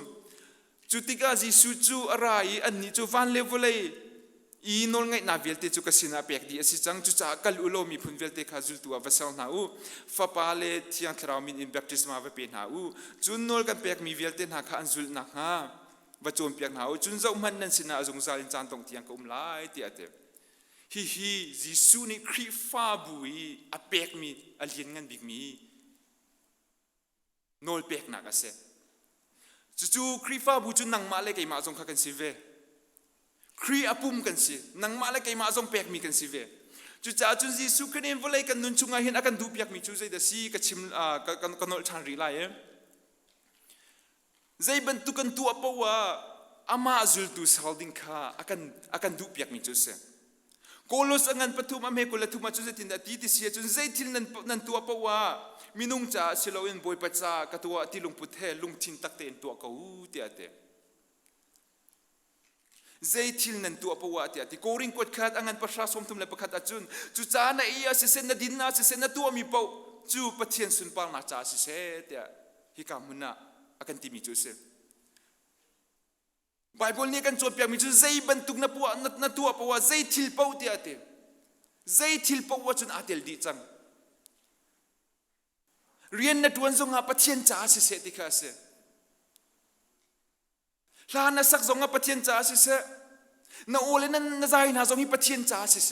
จุติกาจิสุจูอะไรอันนี้จูฟันเลวเลยอีนอลไงนาเวลเตจูกสินาเปียกดีสิจังจูจากกัลอุโลมีพุนเวลเตคาจุลตัววัสลนาอูฟ้าปาเลที่ยังคราวมินอินแบปติสมาเวเป็นนาอูจุนนอลกันเปียกมีเวลเตนาคาอันจุลนักฮะวัจจุนเปียกนาอูจุนเจ้ามันนั่นสินาจงซาลินจานตรงที่ยังกุมไลเตียเตฮิจิสุนี่ครีฟ้าบุยอเปียกมีอเลียนงันบิกมีโนลเปียกนักเสจู่ครีฟ้าบูจุนังมาเลกไอมาจงขักันสิเวครีอปุ่มกันสินังมาเลกไอมาจงเปียกมีกันสิเวจู่จ้าจุนจีสุขันเองวลัยกันนุนชุงอาเห็นอากันดูเปียกมีจู่ใจเดซีกับชิมกันโนลชันรีไลใจบรรทุกันตัวปะวะอามาจุลตุสฮาลดิงค่ะอากันดูเปียกมีจู่เสโกลสงันปฐุมอเมกุลทุมาจุดตินดาตีติเสียจุนใจทิลนันตัวปะวะมินุงจ่าสิลาวินบอยปัจจากตัวที่ลุงพุทธลุงทินตักเตนตัวเขาเตียเตใจทิลนันตัวปะวะเตียที่โกริงกดขัดอังันประชาสมทุมเลปขัดอาจุนจุจ่าในอียสิเซนดินนาสิเซนตัวมีเป้าจูปะเทียนสุนปางนาจ่าสิเสเตียฮิกามุนะอากันติมิจุเสไบเบิลนี้กันจดเปียกมิจุใจบรรทุกนับว่านัตัวปะวะใจทิลเป้าเตียเตใจทิลเป้าว่าจุนอาเตลดีจังเรียนนัดวันส่งหาปะเทียนจ่าสิเสติคาเสลานัสักส่งหาปะเทียนจ่าสิเสนาโอเลนันนาใจนาส่งให้ปะเทียนจ่าสิเส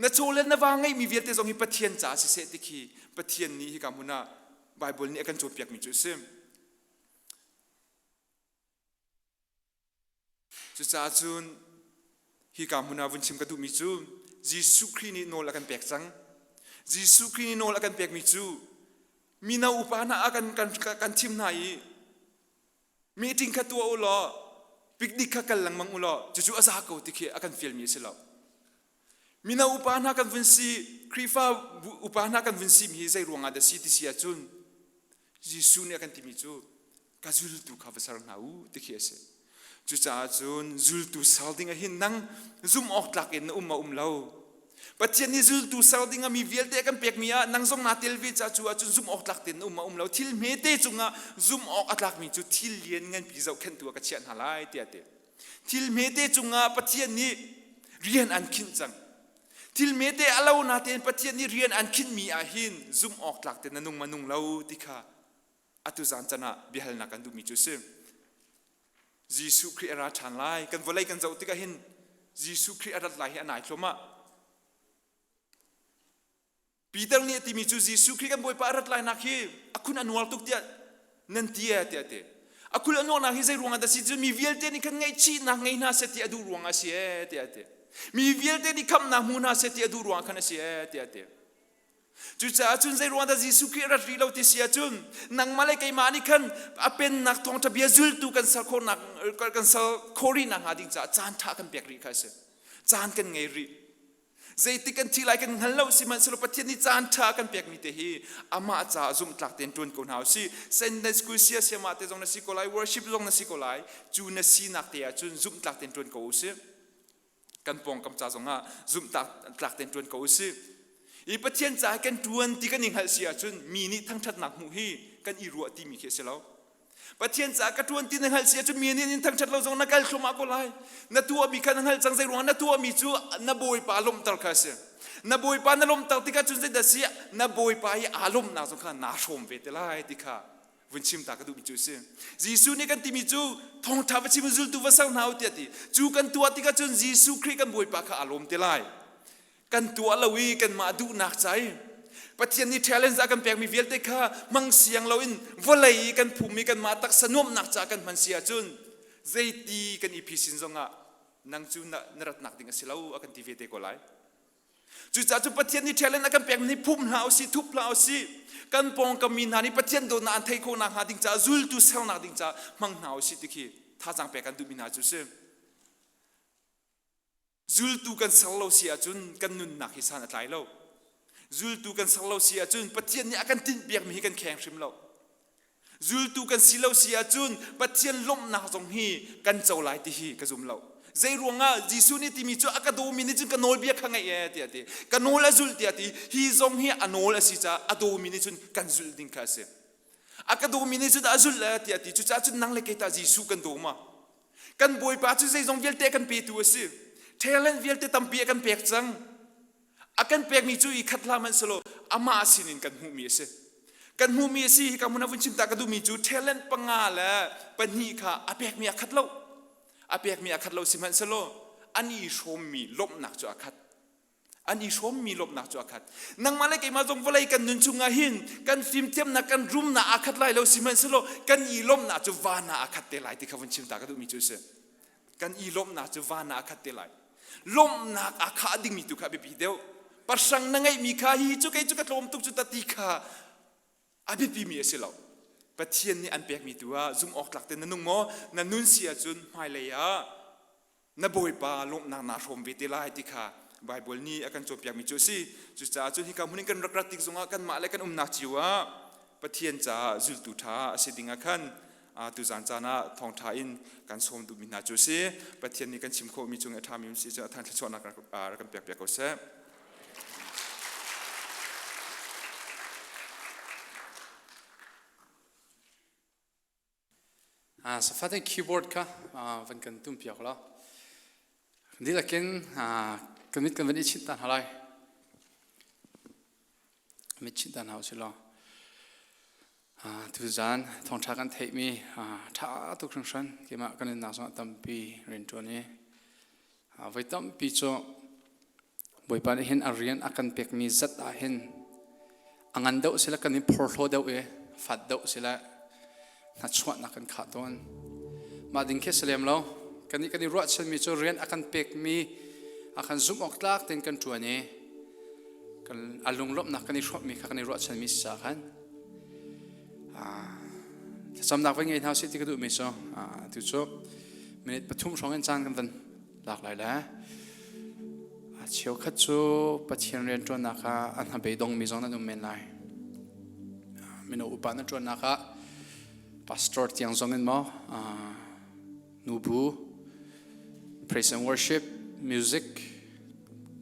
นาโชเลนนาวางไงมีเวียดเตส่งให้ปะเทียนจ่าสิเสติคีปะเทียนนี้ที่กามุนาไบเบิลนี้กันจดเปียกมิจุเซมจุจ่าจุนที่กามุนาวันชิมกระดูมิจูจิสุครีนี่โนละกันเปียกจังจิสุครีนี่โนละกันเปียกมิจูมีนาอุปานะอากันชิมไหนมีจริงขัดตัวอุลอปิกดิกขัดหลังมังอุลอจู่ๆอาซาโกติเคอากันฟิลมีสิลามีนาอุปานะกันวินซีครีฟ้าอุปานะกันวินซีมีใจรวงอาเดซีติเสียจุนจิสุเนี่ยกันติมิจูกาจุลตุข้าพเจ้าหนาวติเคเสจู่ๆจุนจุลตุสาวดิ้งหินนังซุ่มออกหลักเอ็นมาเล่าปัจจัยนี้จุลตุสาวดิ้งมีเวลเตกันเปียกมีอ่ะนังส่งนาเทลวิจ้าจู่ๆจุนซุ่มออกหลักเอ็นมาเล่าทิลเมเตจุงอ่ะซุ่มออกหลักมีจู่ทิลเลียนเงินปีเจ้าขันตัวกับเชียนหาไล่เตียเตทิลเมเตจุงอ่ะปัจจัยนี้เรียนอันขินจังทิลเมเตอเล่านาเทนปัจจัยนี้เรียนอันขินมีอาหินซุ่มออกหลักเต็นนังมานุงเล่าติค่ะอัตุจันจันนะบิฮัลนักกันดูมีจุเซจิสุคริอาราชันไลกันวลัยกันเจ้าติกาหินจิสุคริอารัตไลอันไหนชมะปีเตอร์เนี่ยที่มีจูจิสุคริกันบอยปารัตไลนักฮีอาคุณอนุวัลตุกเดียนันเตียเตียเตอาคุณอนุวัลนักฮีใจรวงอันดัสิจูมีเวลเตนี่กันไงชีนักไงน่าเสียดูรวงอาเสียเตียเตมีเวลเตนี่คำนักมูน่าเสียดูรวงกันเสียเตียเตจู่จ้าจุนใจรวงแต่จิสุคริรัตรีเราที่เสียจุนนังมาเลกัยมานี่คันอาเป็นนักท่องทะเบียนจุลตุกันสักคนนักกันสักโครีนักหาดิ้งจ้าจานท่ากันเปียกรีค่ะเสจานกันไงรีใจติกันทีไรกันฮัลโหลสิมันสรุปที่นี่จานท่ากันเปียกมีเตหีอามาจ้าซุ่มตักเต็นจวนคนหาวสิเซนเนสกุเซียเสียมาเตจงนัสิโกไลวอร์ชิปจงนัสิโกไลจูนัสินักเตียจุนซุ่มตักเต็นจวนเขาสิกันปองกำจ้าจงอ่ะซุ่มตักเต็นจวนเขาสิอีประเทศจ่ายกันจวนที่กันยิงหัดเสียจนมีนี่ทั้งชัดหนักหูฮีกันอีรัวที่มีเคสแล้ว ปะเทียนจากระทวนที่นังหัลเสียจุมีนี่ทั้งชัดเราจงนักการชมาก็ไล่นัตัวมีการนังหัลจังใจรวงนัตัวมีจูนับวยปาลมตลกาเสียนับวยปานลมตลติกาจุนใจเดเสียนับวยปายอารมณ์นาสงขนาชมเวทไล่ติกาวันชิมตากระดูมีจูเสียยิสุนี่กันที่มีจูทองท้าวัชิมจุลตัวสังหาวเตียติจูกันตัวติกาจุนยิสุคริกันบวยปาข้าอารมณ์ติไล่กันตัวละวีกันมาดูหนักใจปะเทียนนี่เทเลนจากกันแปลงมีเวลเตค่ะมังเสียงเราอินวลัยกันภูมิกันมาตักสนุมหนักจากกันมันเสียจุนใจตีกันอีพิสินจงะนังจุนนรัตนักดิ่งสิเราอากันทีวีเตก็ไลจุดจ่าจุดปะเทียนนี่เทเลนอากันแปลงนี่พุ่มหาวสิทุบหาวสิกันปองกันมีนานี่ปะเทียนโดนอันไทยโคนักหาดิ่งจ่าจุลตุเซลนักดิ่งจ่ามังหาวสิติคีท่าจังแปลกันดูมีนาจุเซจุลตุกันเซลเราเสียจุนกันนุนนักฮิสานอะไรเราจุลตูกันสักเราเสียจุนปะเทียนนี่อากันตินเบียกมีกันแข่งชิมเราจุลตูกันสิเราเสียจุนปะเทียนล้มหนักตรงฮีกันเจ้าหลายที่ฮีกระจุมเราใจรวงอ่ะจิสุนี่ที่มีจูอากาดูมินิจุนกันโนลเบียข้างไงเตียตีกันโนลจุลเตียตีฮีจงฮีอันโนลสิจ้าอดูมินิจุนกันจุลดิ้งคาเซอากาดูมินิจุนอจุลเตียตีจุจ้าจุนนั่งเล็กตาจิสุกันดูมากันบอยป้าจุใจจงเวลเตกันเปียตัวสิเทเลนเวลเตตัมเปียกันเปียกจังอากันเปียกมีจุยขัดลามันสโลอามาสินินกันหูมีเสกันหูมีสิกันมุนาวินชิมตากระดูมีจุเทเลนปังงาละปัญหีค่ะอาเปียกมีอาขัดเล่าอาเปียกมีอาขัดเล่าสิมันสโลอันนี้ชมมีลบหนักจุอาขัดอันนี้ชมมีลบหนักจุอาขัดนังมาเลยกันมาจงวลัยกันนุนชุงอาหินกันฟิล์มเทียมนักกันรุมนาอาขัดไล่เราสิมันสโลกันอีลบหนักจุวานาอาขัดเตลัยที่เขาวินชิมตากระดูมีจุเสกันอีลบหนักจุวานาอาขัดเตลัยลบหนักอาขัดดิ่งมีตุขับไปปีเดียวปัสสังนังไงมีข้าฮีจุกไอจุกลมตุกจุตติข้าอาบิปีมีเสลาปะเทียนนี่อันเปียกมีตัวซุ่มออกหลักเต็นนุ่งโมนันนุนเสียจุนไม่เลยอ่ะนับอยปาลมนางนาชมวิติลายติข้าไบเบิลนี่อาการจบเปียกมีจุสิจุจ่าจุนที่กำมุนิกันรักติกจงอากันมาเลยกันนักจิวะปะเทียนจ่าจุลตุธาเสดิงอาคันตุจานจานะทองทาอินกันชมดูมินาจุสิปะเทียนนี่กันชิมโคมีจงเอทามิมสิจะท่านชวนนักกันเปียกก็เสสฟาที่คีย์บอร์ดค่ะวันกันตุ้มเปียกแล้วนี่แหละกันมิดกันวันนี้ชิดตันอะไรมิดชิดตันเอาสิล่ะทุกจานทองชากันเทมีท้าทุกครั้งฉันเกี่ยมากันในนาสงตั้มปีเรียนตัวนี้ไว้ตั้มปีโจบ่อยปานเห็นอารียนอากันเปียกมีจัดเห็นอันเดาสิละกันนี่พอร์โลเดาฟัดเดาสิละนัดชวนนักกันขาดต้นมาดิ้งแค่เสลียมเรากันนี่รัวฉันมีโจเรียนอากันเปียกมีอากันซุ่มออกลากเต็นกันตัวนี้กันอารมณ์ลบนักกันนี่ชอบมีกันนี่รัวฉันมีสักกันสำนักวันนี้เท่าสิที่กระดูกมีโจทุกโจมีประชุมสองจานกันตันหลากหลายแล้วเชียวขัดโจปะเทียนเรียนจวนนักอันทำไปดงมีสองนั่นนุ่มเมนไลมีโนอุปนันจวนนักPastor tiang zongin mo, nubu, praise and worship, music,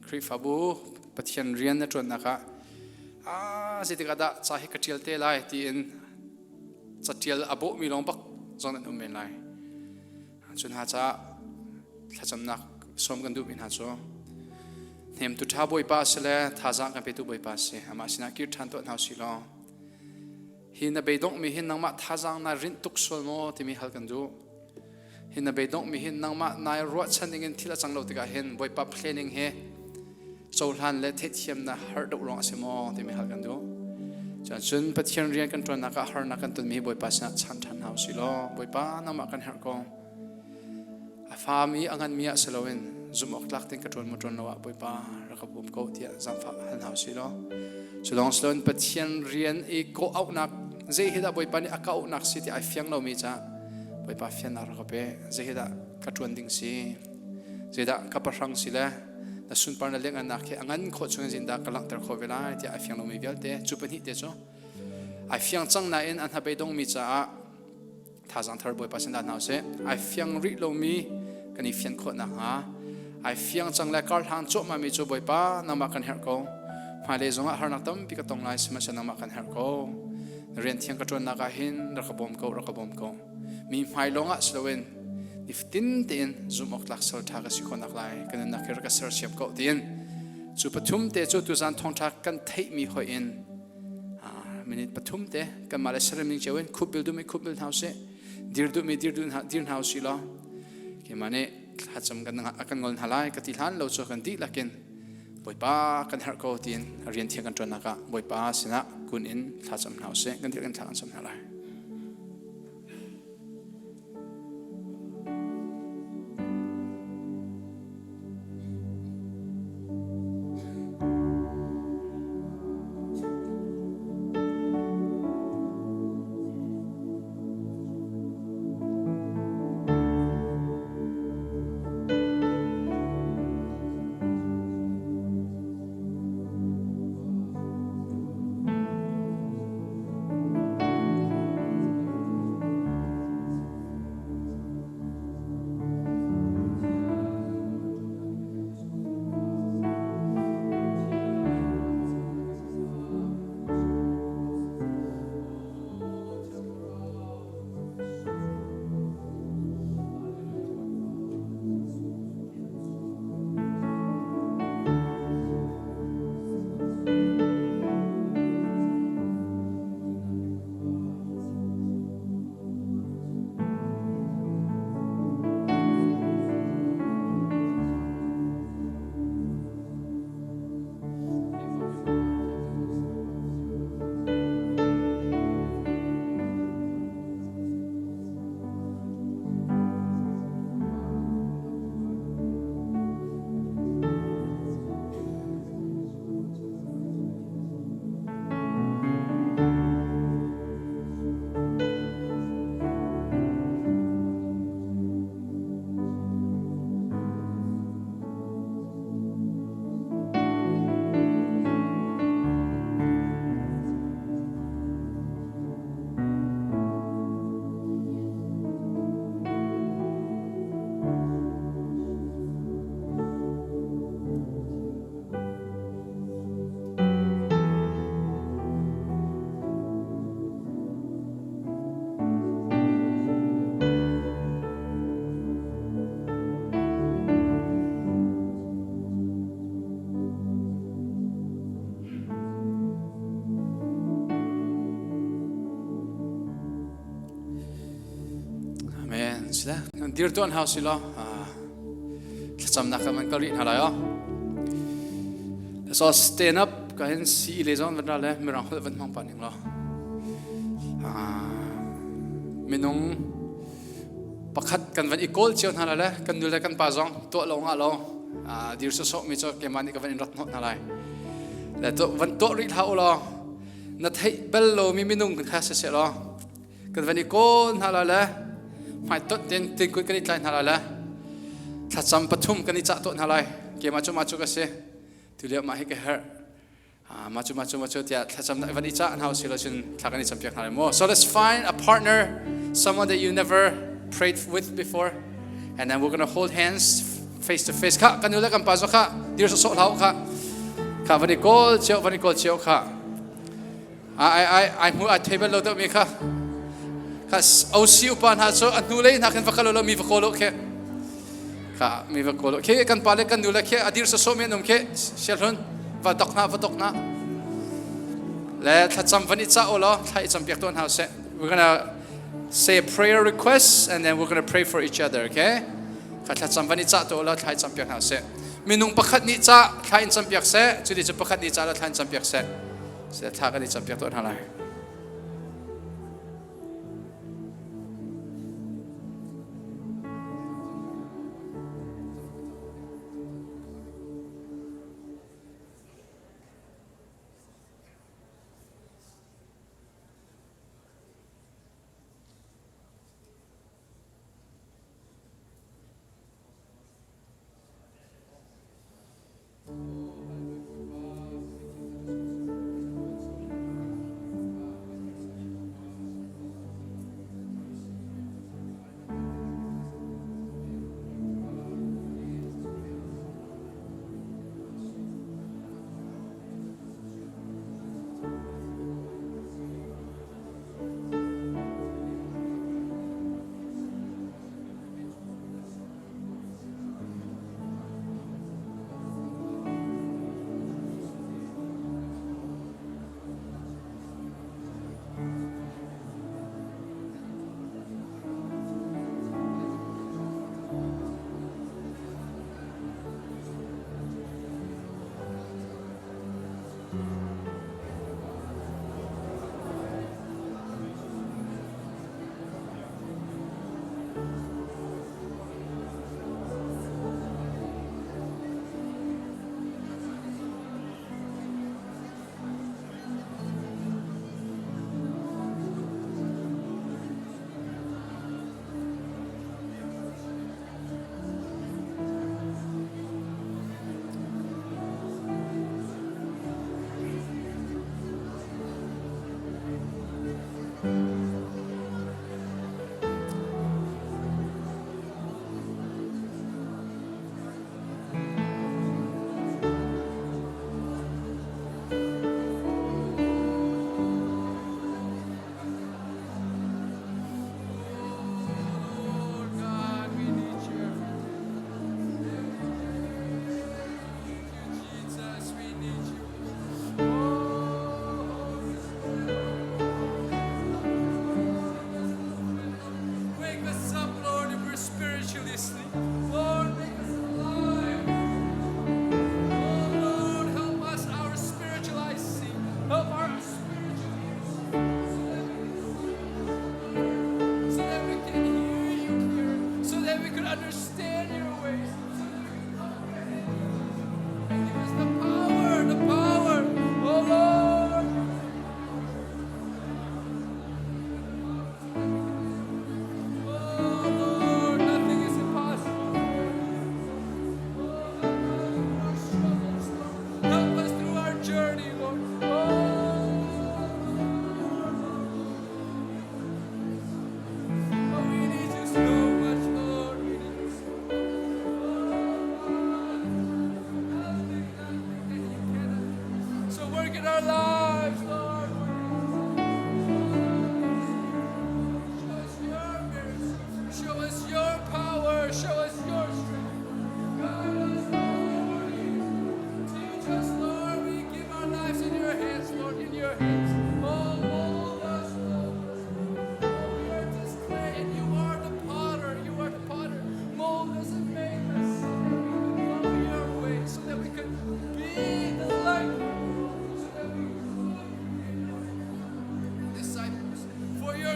krifabu, patian rian na tuan naka. Siti kada sahi katial te lai tiin satial abo milong bak zongin umen lai. Chun hacha thacham nak som gandu bin hacho. Nem tu tha boy pa sele thazang kan pe tu boy pa se. Ama sina kirtan to nau silong. Hin na beidong mi hin nang ma thazang na rin tuk sol mo ti mi hal kan du hin na beidong mi hin nang ma nai ruat chaning in thila changlo tika hin boy pa planning he chaulan le the thiam na har do rong asemo ti mi hal kan du chan chun pathian rian kan tron na ka har na kan tun mi boy pa sa chan than hau silo boy pa na ma kan har ko a fa mi angan mi a saloin zum ok lak ten ka tron mo tron lawa boy pa rakapum ko tia zam fa han hau silo chulong slon pathian rian e ko au nak zehida boy pani akau nak siti ai fiang lo mi cha boy pa fian ar ko pe zehida ka tuan ding si zehida ka parang sila na sun par na leng an nak angan kho chung jin da kalang tar kho vela ti ai fiang lo mi vel te chu pani te cho ai fiang chang na en an ha be dong mi cha tha jang thar boy pa sin da na se ai fiang ri lo mi kani fian kho na ha ai fiang chang la kar hang cho ma mi chu boy pa na ma kan her ko mai le zonga har nak tam pi ka tong lai sima chana ma kan her ko rian thiang ka tron naka hin rakabom ko mi mai longa slowen iftin tin zum ok lak sal tha ka si khon aklai kan na kher ka sar siap ko tin chu pathum te chu tu zan thong thak kan thei mi ho in minute pathum te kan mala saraming chewen khubil du me khubil hause dir du dir hause lo ke mane hacham kan akan ngol halai ka ti han lo cho kan ti lakin boy pa kan har ko tin rian thiang kan tron naka boy pa sina kun in hacham hause kan dir kan thang sam halai sila dir tuan house sila cham na kaman kali na la so stand up kahin si ilezon van la merang hol van mang paning lo minung pakhat kan van ikol chion hala la kan dul kan pa jong to lo nga lo dir so mi cho ke mani ka van rat no na lai la to van to ri thau lo na thei bel lo mi minung kan khas se lo kan van ikol hala la mai tot ten tin ku kan i tlain hala la tha cham pathum kan i cha to na lai ke ma chu ka se tu le ma hi ke her ma chu tia tha cham na van i cha an house sila chin tha kan i cham pyak hala mo. So let's find a partner, someone that you never prayed with before, and then we're going to hold hands face to face. Ka kanula kan paso ka dir so lau ka van i kol cheo ka I mu a table lo do mi ka kas au si upan ha so anule na kan vakalo mi vakolo ke ka mi vakolo ke kan pale kan nula ke adir so me nom ke shelhon va dokna le tha cham vani cha olo thai cham pek ton house. We're going to say a prayer request and then we're going to pray for each other, okay? Ka tha cham vani cha to olo thai cham pek house minung pakhat ni cha thai cham pek se chudi chu pakhat ni cha la thai cham pek se tha ka ni cham pek ton halai.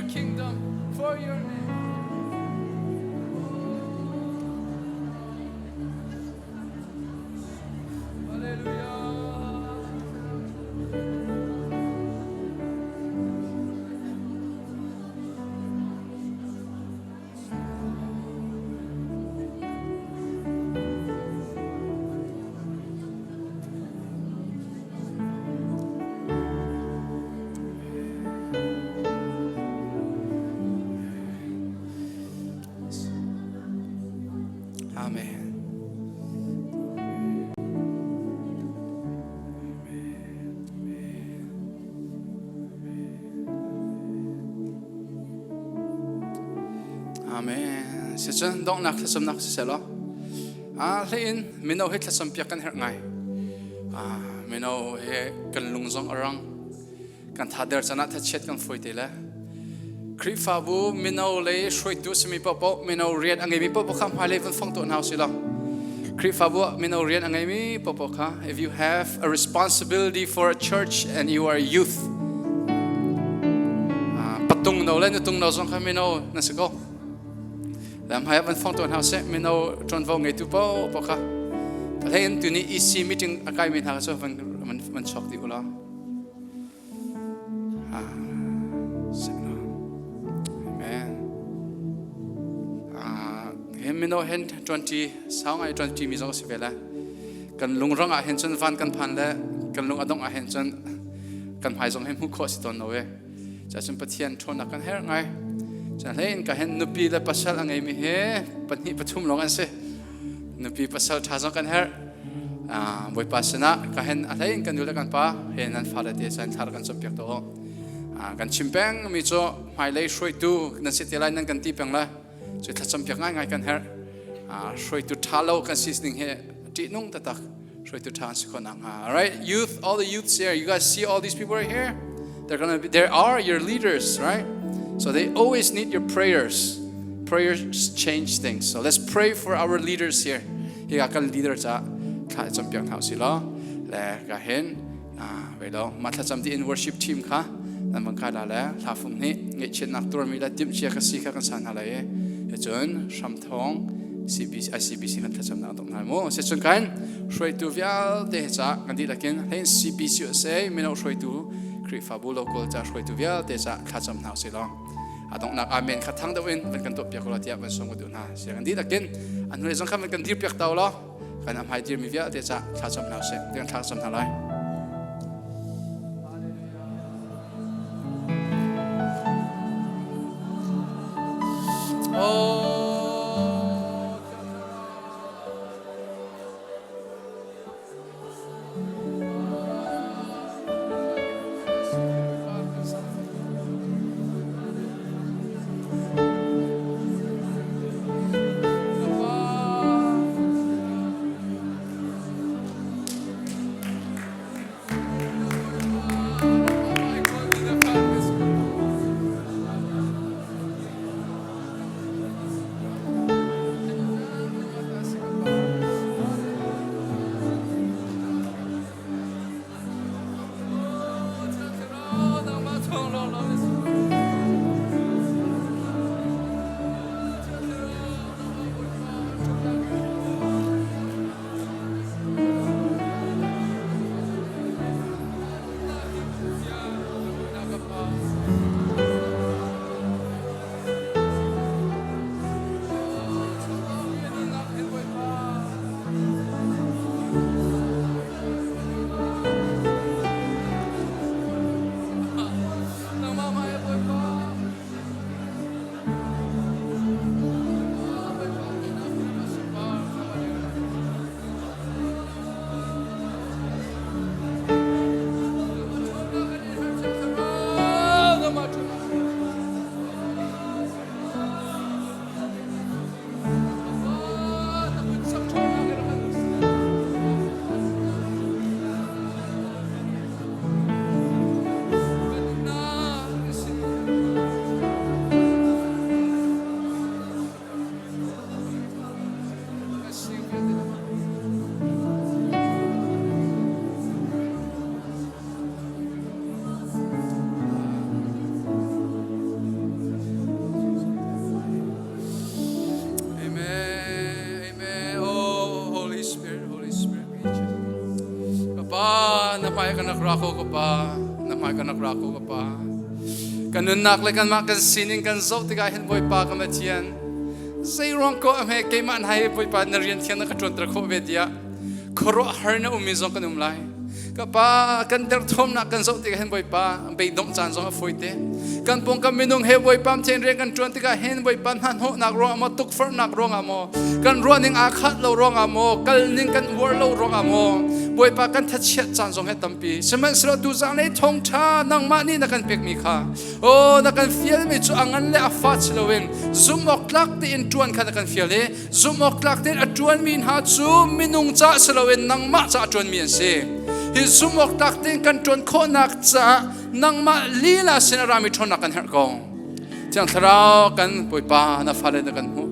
kingdom, for your name. Amen. Amen. Sẽ chân động nạc sẽ nạc sẽ lo. Lein mình đâu hết là sắm piak kan her ngai. Mình đâu he kan lung zong arang kan thader chana tha chet kan foi te la. Kri fa bu mình đâu lấy soi tu semi popo mình đâu riết angai mi popo kham hai leven phong tu nào xí lo. Kri fa bu mình đâu riết angai mi popo kha. If you have a responsibility for a church and you are a youth, patung đâu lên tung đâu zong kha mình đâu na sẽ go. Làm hai văn phong tuần hào sẽ mình đâu tròn vào ngày tu bao bao cả, thấy anh tu ni easy meeting akai mình hàng số mình chọc đi cô lo, xem nào, amen, mình đâu hen 20 sáu ngày 20 mi giống như vậy là, cần lung rong hen chân van cần pan lẽ, cần lung adong hen chân, cần hai giống hen mu khó si tuần nào vậy, cho chúng bắt thiên thôn là cần hết ngay. Cho nên cái hen nupi là pasal anh em he, bắt hi bắt thum long anh se, nupi pasal thà giống cái her, buổi pasana cái hen anh thấy cái nuôi cái pa, hen anh phá được san thà cái sắp piak đó, cái chim beng mi cho hai lấy soi tu, nên sẽ tiền lại nên cái ti beng la, cho thà sắp piak ngay ngay cái her, soi tu thà lâu cái seasoning he, chỉ nung ta tak, soi tu thà sẽ còn nang alright, youth, all the youths here, you guys see all these people right here, there are your leaders, right? So they always need your prayers. Prayers change things. So let's pray for our leaders here. Hi ka kan leader cha kha champion house lo. Le ka hen ve lo ma tha cham di in worship team kha nan mang kha la le la phum ni nge chen nak tur mi la tim chia ka si kha kan san hala ye. He chun sham thong ICBC kan tha cham na dong na mo. Se chun kan shroi tu vial te cha kan di lakin hen CBC say mi no shroi tu Kri Fabu local cha shroi tu vial te cha kha cham na se lo. Adong nak amen khathang dawin ban kan to piak lo tia ban song du na se kan di lakin an le jong kham kan dir piak taw lo kan am hai dir mi via te cha kha cham na se ten kha cham na lai กันนักรักก็ป่าน้ำไม่กันนักรักก็ป่ากันนุนนักเลยกันมากันสินิงกันโซติกาเห็นบ่อยป่ากันมาเทียนใจร้องก็อเมริกามันให้บ่อยป่านเรียนเทียนนักจนตระโคเวดียครอหาร์นอุมิซงกันไลก็ป่ากันเดินทมนักกันโซติกาเห็นบ่อยป่าไปดงจานซองฟุยเตกันปงกันมินุงเฮบ่อยป่าเทียนเรียนกันจนติกาเห็นบ่อยป่าหันหัวนักร้องมาตุกฟังนักร้องอ่ะโมกันรัวนิ่งอาคัดเราร้องอ่ะโมกันนิ่งกันวัวเราร้องอ่ะโมบ่อยป่ากันทัดเช็ดจานซองให้ตั้มปีสมัยสระดูจางในทงชานังมานี่นักกันเปียกมีค่าโอ้นักกันเฟียลมีจู่อังันเล่อาฟาชลเวงซุ่มออกลักตีอินจวนกันนักกันเฟียลเล่ซุ่มออกลักตีอัจวนมีนหาจู่มินุงจ้าชลเวงนังมาจ้าจวนมีนเสฮิซุ่มออกลักตีกันจวนโคนักจ้านังมาลีลาเสนารามิทนักกันเฮร์กงจังทราวกันบ่อยป่านับฟ้าเลยนักกันหู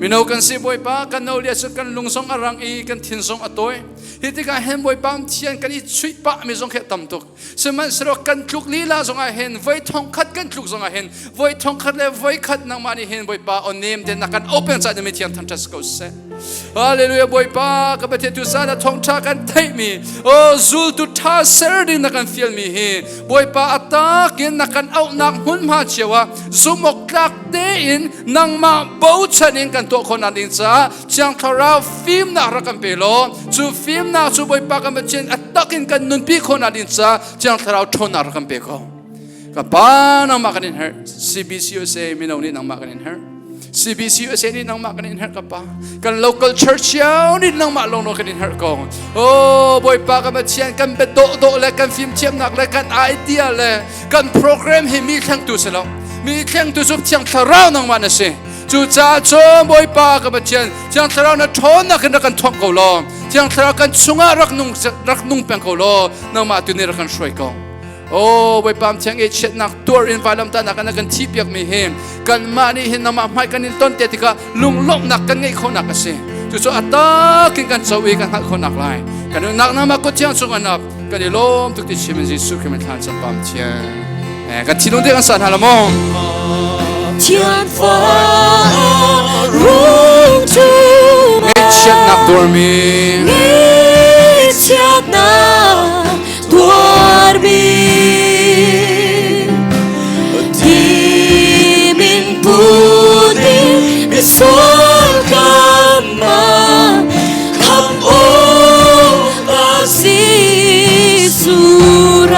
มินเอากันสิบ่อยป่ากันเอาเลียสุกันลุงสงอรังอีกันทิ้งสงอตัวฮิติกาเห็นบ่อยป่าเทียนกันอีชุยป่ามีสงแค่ตั้มตุกสมัยสระกันคลุกลีลาสงอาเห็นไว้ทองคัดกันคลุกสงอาเห็นไว้ทองคัดเลยไว้คัดนังมานี่เห็นบ่อยป่าอันเนมเดนนักกันโอเปนใจจะมีเทียนทันทัสกุเซฮาเลลูยาบ่อยป่ากับประเทศตุสานะทองชากันไทยมีโอ้ซูลตุท่าเซอร์ดินักกันฟิลมีเฮบ่อยป่าอัตตากินนักกันเอานักหุ่นมาเชียวซุมอกลักเดอินนังมาบูชนิงกันตัวคนนั้นดินซาจังทาราฟิมนักรักกันเปโลจูฟิมนักจูบ่อยป่ากันเป็นเช่นอัตตากินกันนุนปีคนนั้นดินซาจังทาราทนนักรักกันเปโกกับป้านังมากันอินเฮ CBCUSA มินเอานี่นังมากันอินเฮCBCUSA นี่นังมากันอินเฮกับป้ากัน local church ยาวนี่นังมาลงนกันอินเฮกงโอ้บ่อยป่ากันเป็นเช่นกันเป็นโตเลยกันฟิล์มเทียมนักเลยกันไอเดียเลยกันโปรแกรมให้มีแข่งตัวเสร็จแล้วมีแข่งตัวสุดเทียงทาราวนังมันนะสิจู่จ้าโจมบ่อยป่ากับเชียนเทียงทาราวนัทอนนักกันท่องเขาล้อเทียงทาราวกันสุงารักนุ่งเป็นเขาล้อนังมาตุนี่รักกันช่วยเขาโอ้บ่อยป่าเทียงเอเชนักตัวอินฟาลัมตานักกันที่เปียกมีเฮมกันมานี่เห็นนังมาไม่กันอินต้นเตติกาลุงลบนักกันไงเขานักกันสิจู่อัตตากินกันสวีกันหักคนนักไล่กันนักน้ำมาก็เทียงสุงานับกันล้มทุกที่ชิมจิสุขมันทานสัมปัมเทียงกันที่นู้นที่กันสั่นฮาลามง天发如珠，一切那多米，一切那多米，地名不定，别说干嘛，看我把心苏拉。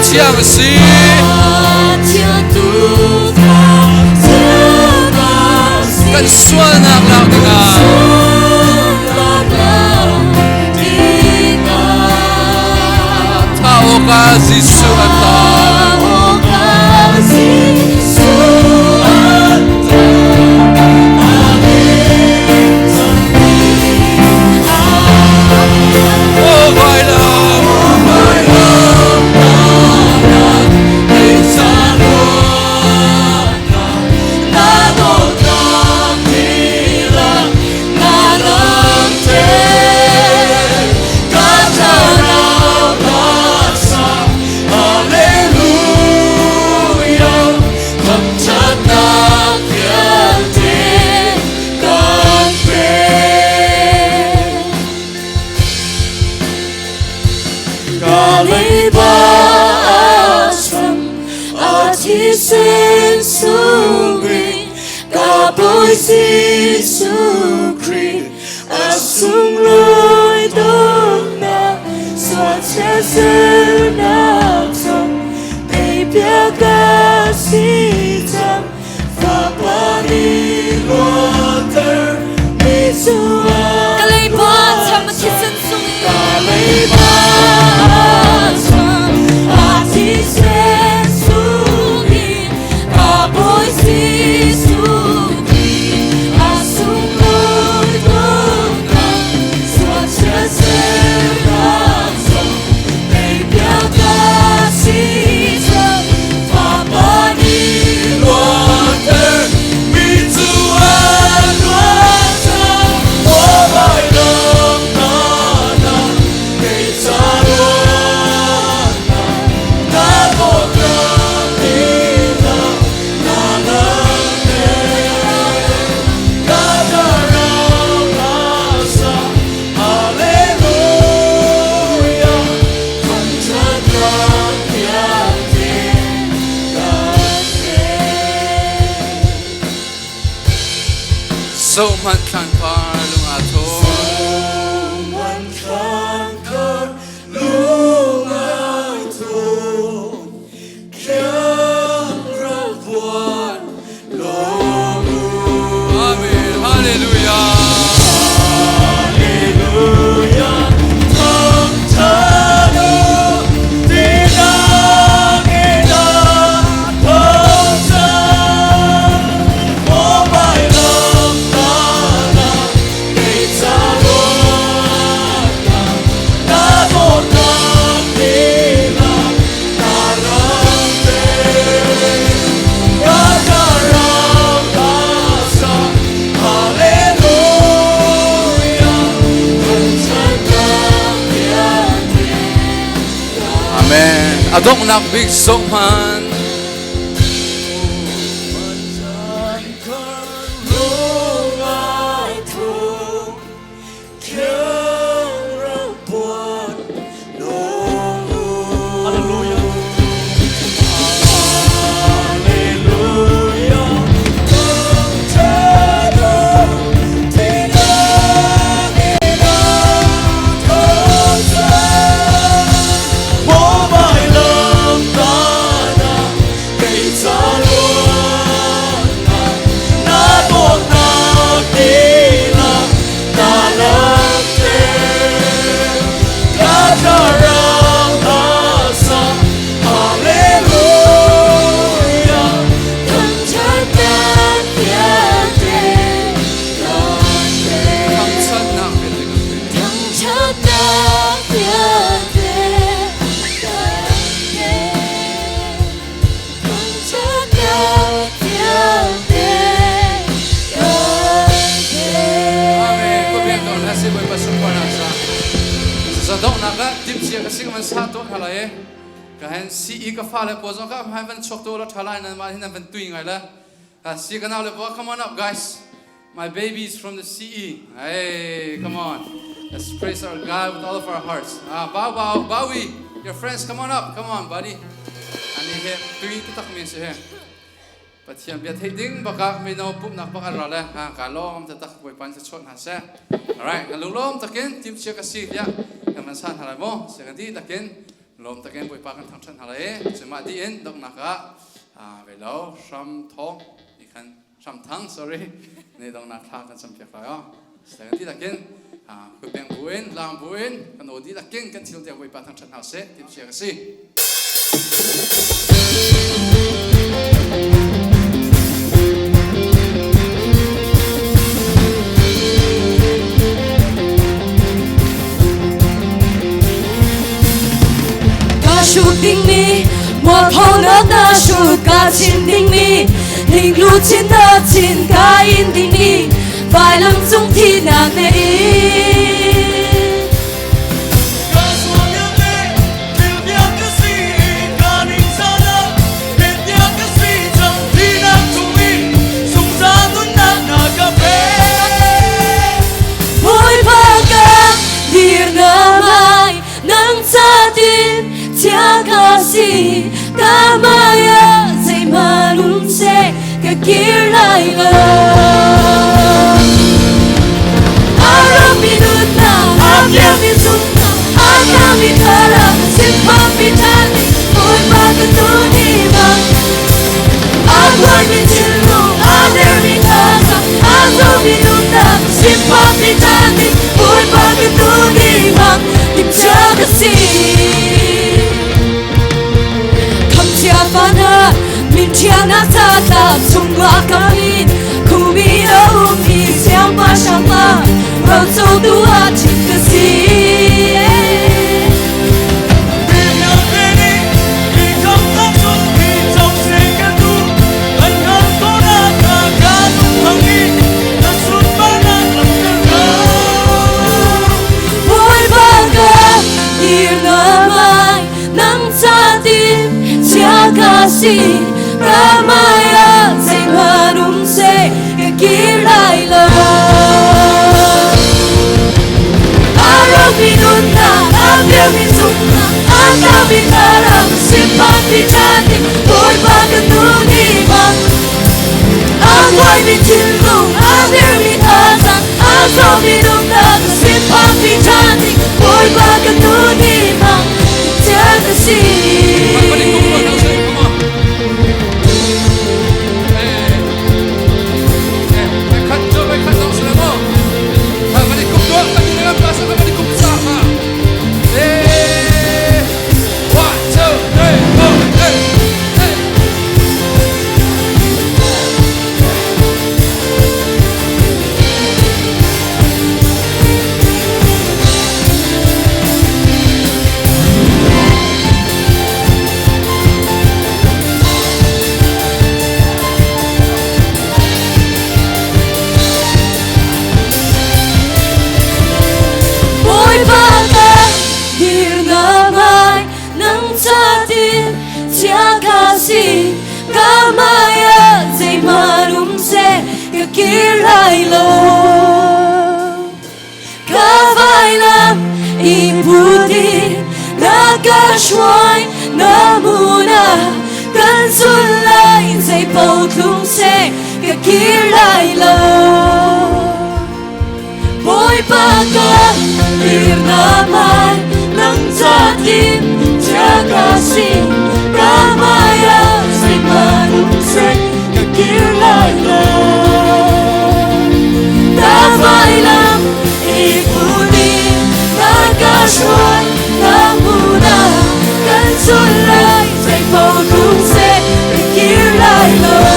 相信。跟酸啊，老的啊。他我该是说他。Oh Giêsu Christ cả bối Giêsu Christ asung lối đốt na xóa che dư na trong đầy bia ca si chăm và ba đi water mi zua ka lei ba cham thi san sung ta lấy ba chăm a thi Giêsu Christ cả bối Giêsu Christ asung lối đốt na xóa che dư na trong đầy bia ca si chăm và ba đi water mi zua so man kan par lung ato Amen hallelujah Adok nak big song man CE ka fa le po zo ka hai van chok to la thalai na ma hin van tui ngai la si ka now le po come on up guys my babies from the CE hey come on let's praise our God with all of our hearts Bowie your friends come on up come on buddy ani he tui tu tak me se he pathiam bia thei ding baka me no pup nak baka ra le ka lom ta tak poi pan se chon ha se all right lu lom takin tim che ka si ya ka man san hala mo se ka di takin lom takin boi pa kan thang chan hala e se ma di en dok naka ve lo sham thong ikan sham thang sorry ne dong na tha kan sam pek la yo se ka di takin ku beng buin lam buin kan odi takin kan thil te boi pa thang chan ha se tim che ka si shoot ding mi một hôm nữa ta shoot cả chín ding mi hình lu trên ta chín cả in ding mi vài lần trong thi nàng này mỗi ba ca dir na mai nắng sa tin Tia kasih kamaya zai malum cái kia lại lời Araminuna Abiaminuna Akamitara Simpapitani Ôi ba cái tu đi bằng Agua mi chilo Aderminasa Azominuna Simpapitani Ôi ba cái tu đi bằng Tìm cha cái gì Fana min tiana tata sungwa kamin kumina umi siang mashallah rauzo dua cinta si kasih ramaya sehingga se kekilailah Araminuna Abiaminuna Akamitara simpati cantik boy bagan dunimang Agwai mintilu Aderminasa Azominuna simpati cantik boy bagan dunimang Tiada sih Kamaya zay manumse kakilailah Kavailam iputi nakashwai namuna Kansulay zay pautlungse kakilailah Boy paka irnamay ng satin Tiagasi Kamaya manumse kakilailah Kavailam iputi nakashwai namuna Kansulay zay pautlungse kakilailah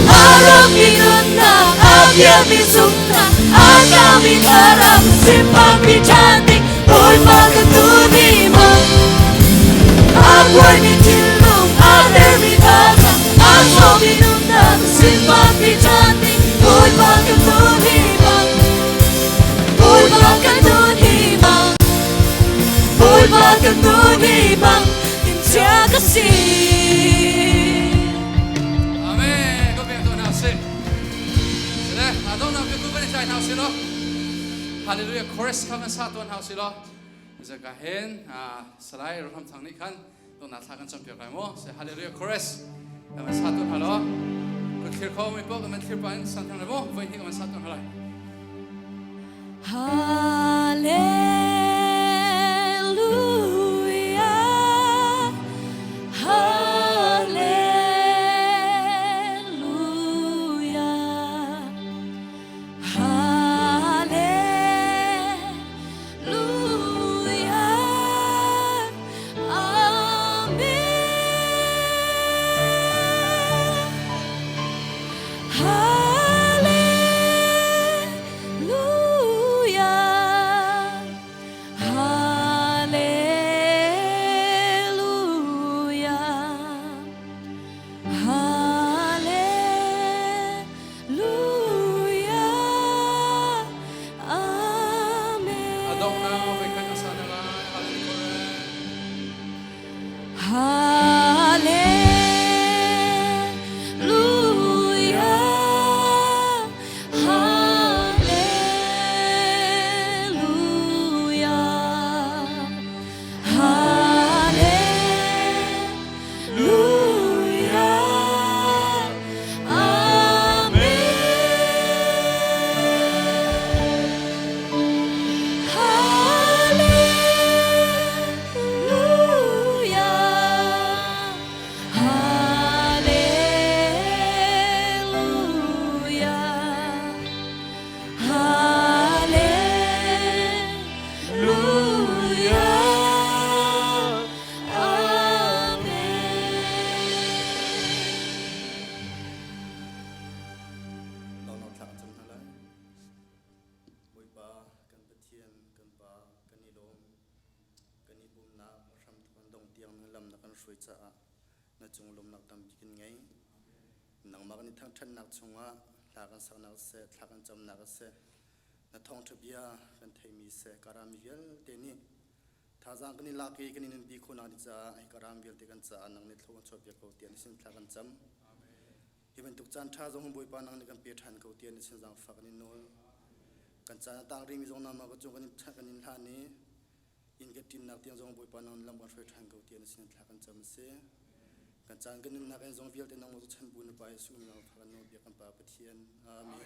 Araminuna Abiaminuna Akamitara simpapichantik boy pagkatunimang Agwai mintilong Aderminasa Azominuna simpapichantik boy pagkatunimang Boy pagkatunimang Boy pagkatunimang Timsya kasi Amen. Gå be Tuhan helse. Så det er noen av dere i Tuhan helse da. Halleluja. Chorus kan man sa Tuhan helse da. Så kan hen salai roham thang ni kan to na thakan champion kai mo. Så halleluja chorus. Kan man sa Tuhan halo. Ko khir ko mi po kan man khir pa ang san thang mo. Voi ni kan man sa Tuhan halo. shui cha na chung lom nak tam bikin ngai nang ma ni thang than nak chunga thakan sak nak se thakan cham nak se na thong thbia kan thei mi se karam hial te ni thazang kani la ke kani nin bi khona ni cha ai karam bial te kan cha nang ni thong chop ya ko tian sin thakan cham hiben tuk chan tha jong boi pa nang ni kan pe than ko tian sin jang fa kani nol kan cha tang ri mi jong na ma ko chung kani tha kani la ni in ke tin nak tiang jong boi pa nang lam ban thoi than ko tian sin thakan cham se kan chan kan na kan jong vial te nang mo chan bu na pa su na fa no bi kan pa pathian amen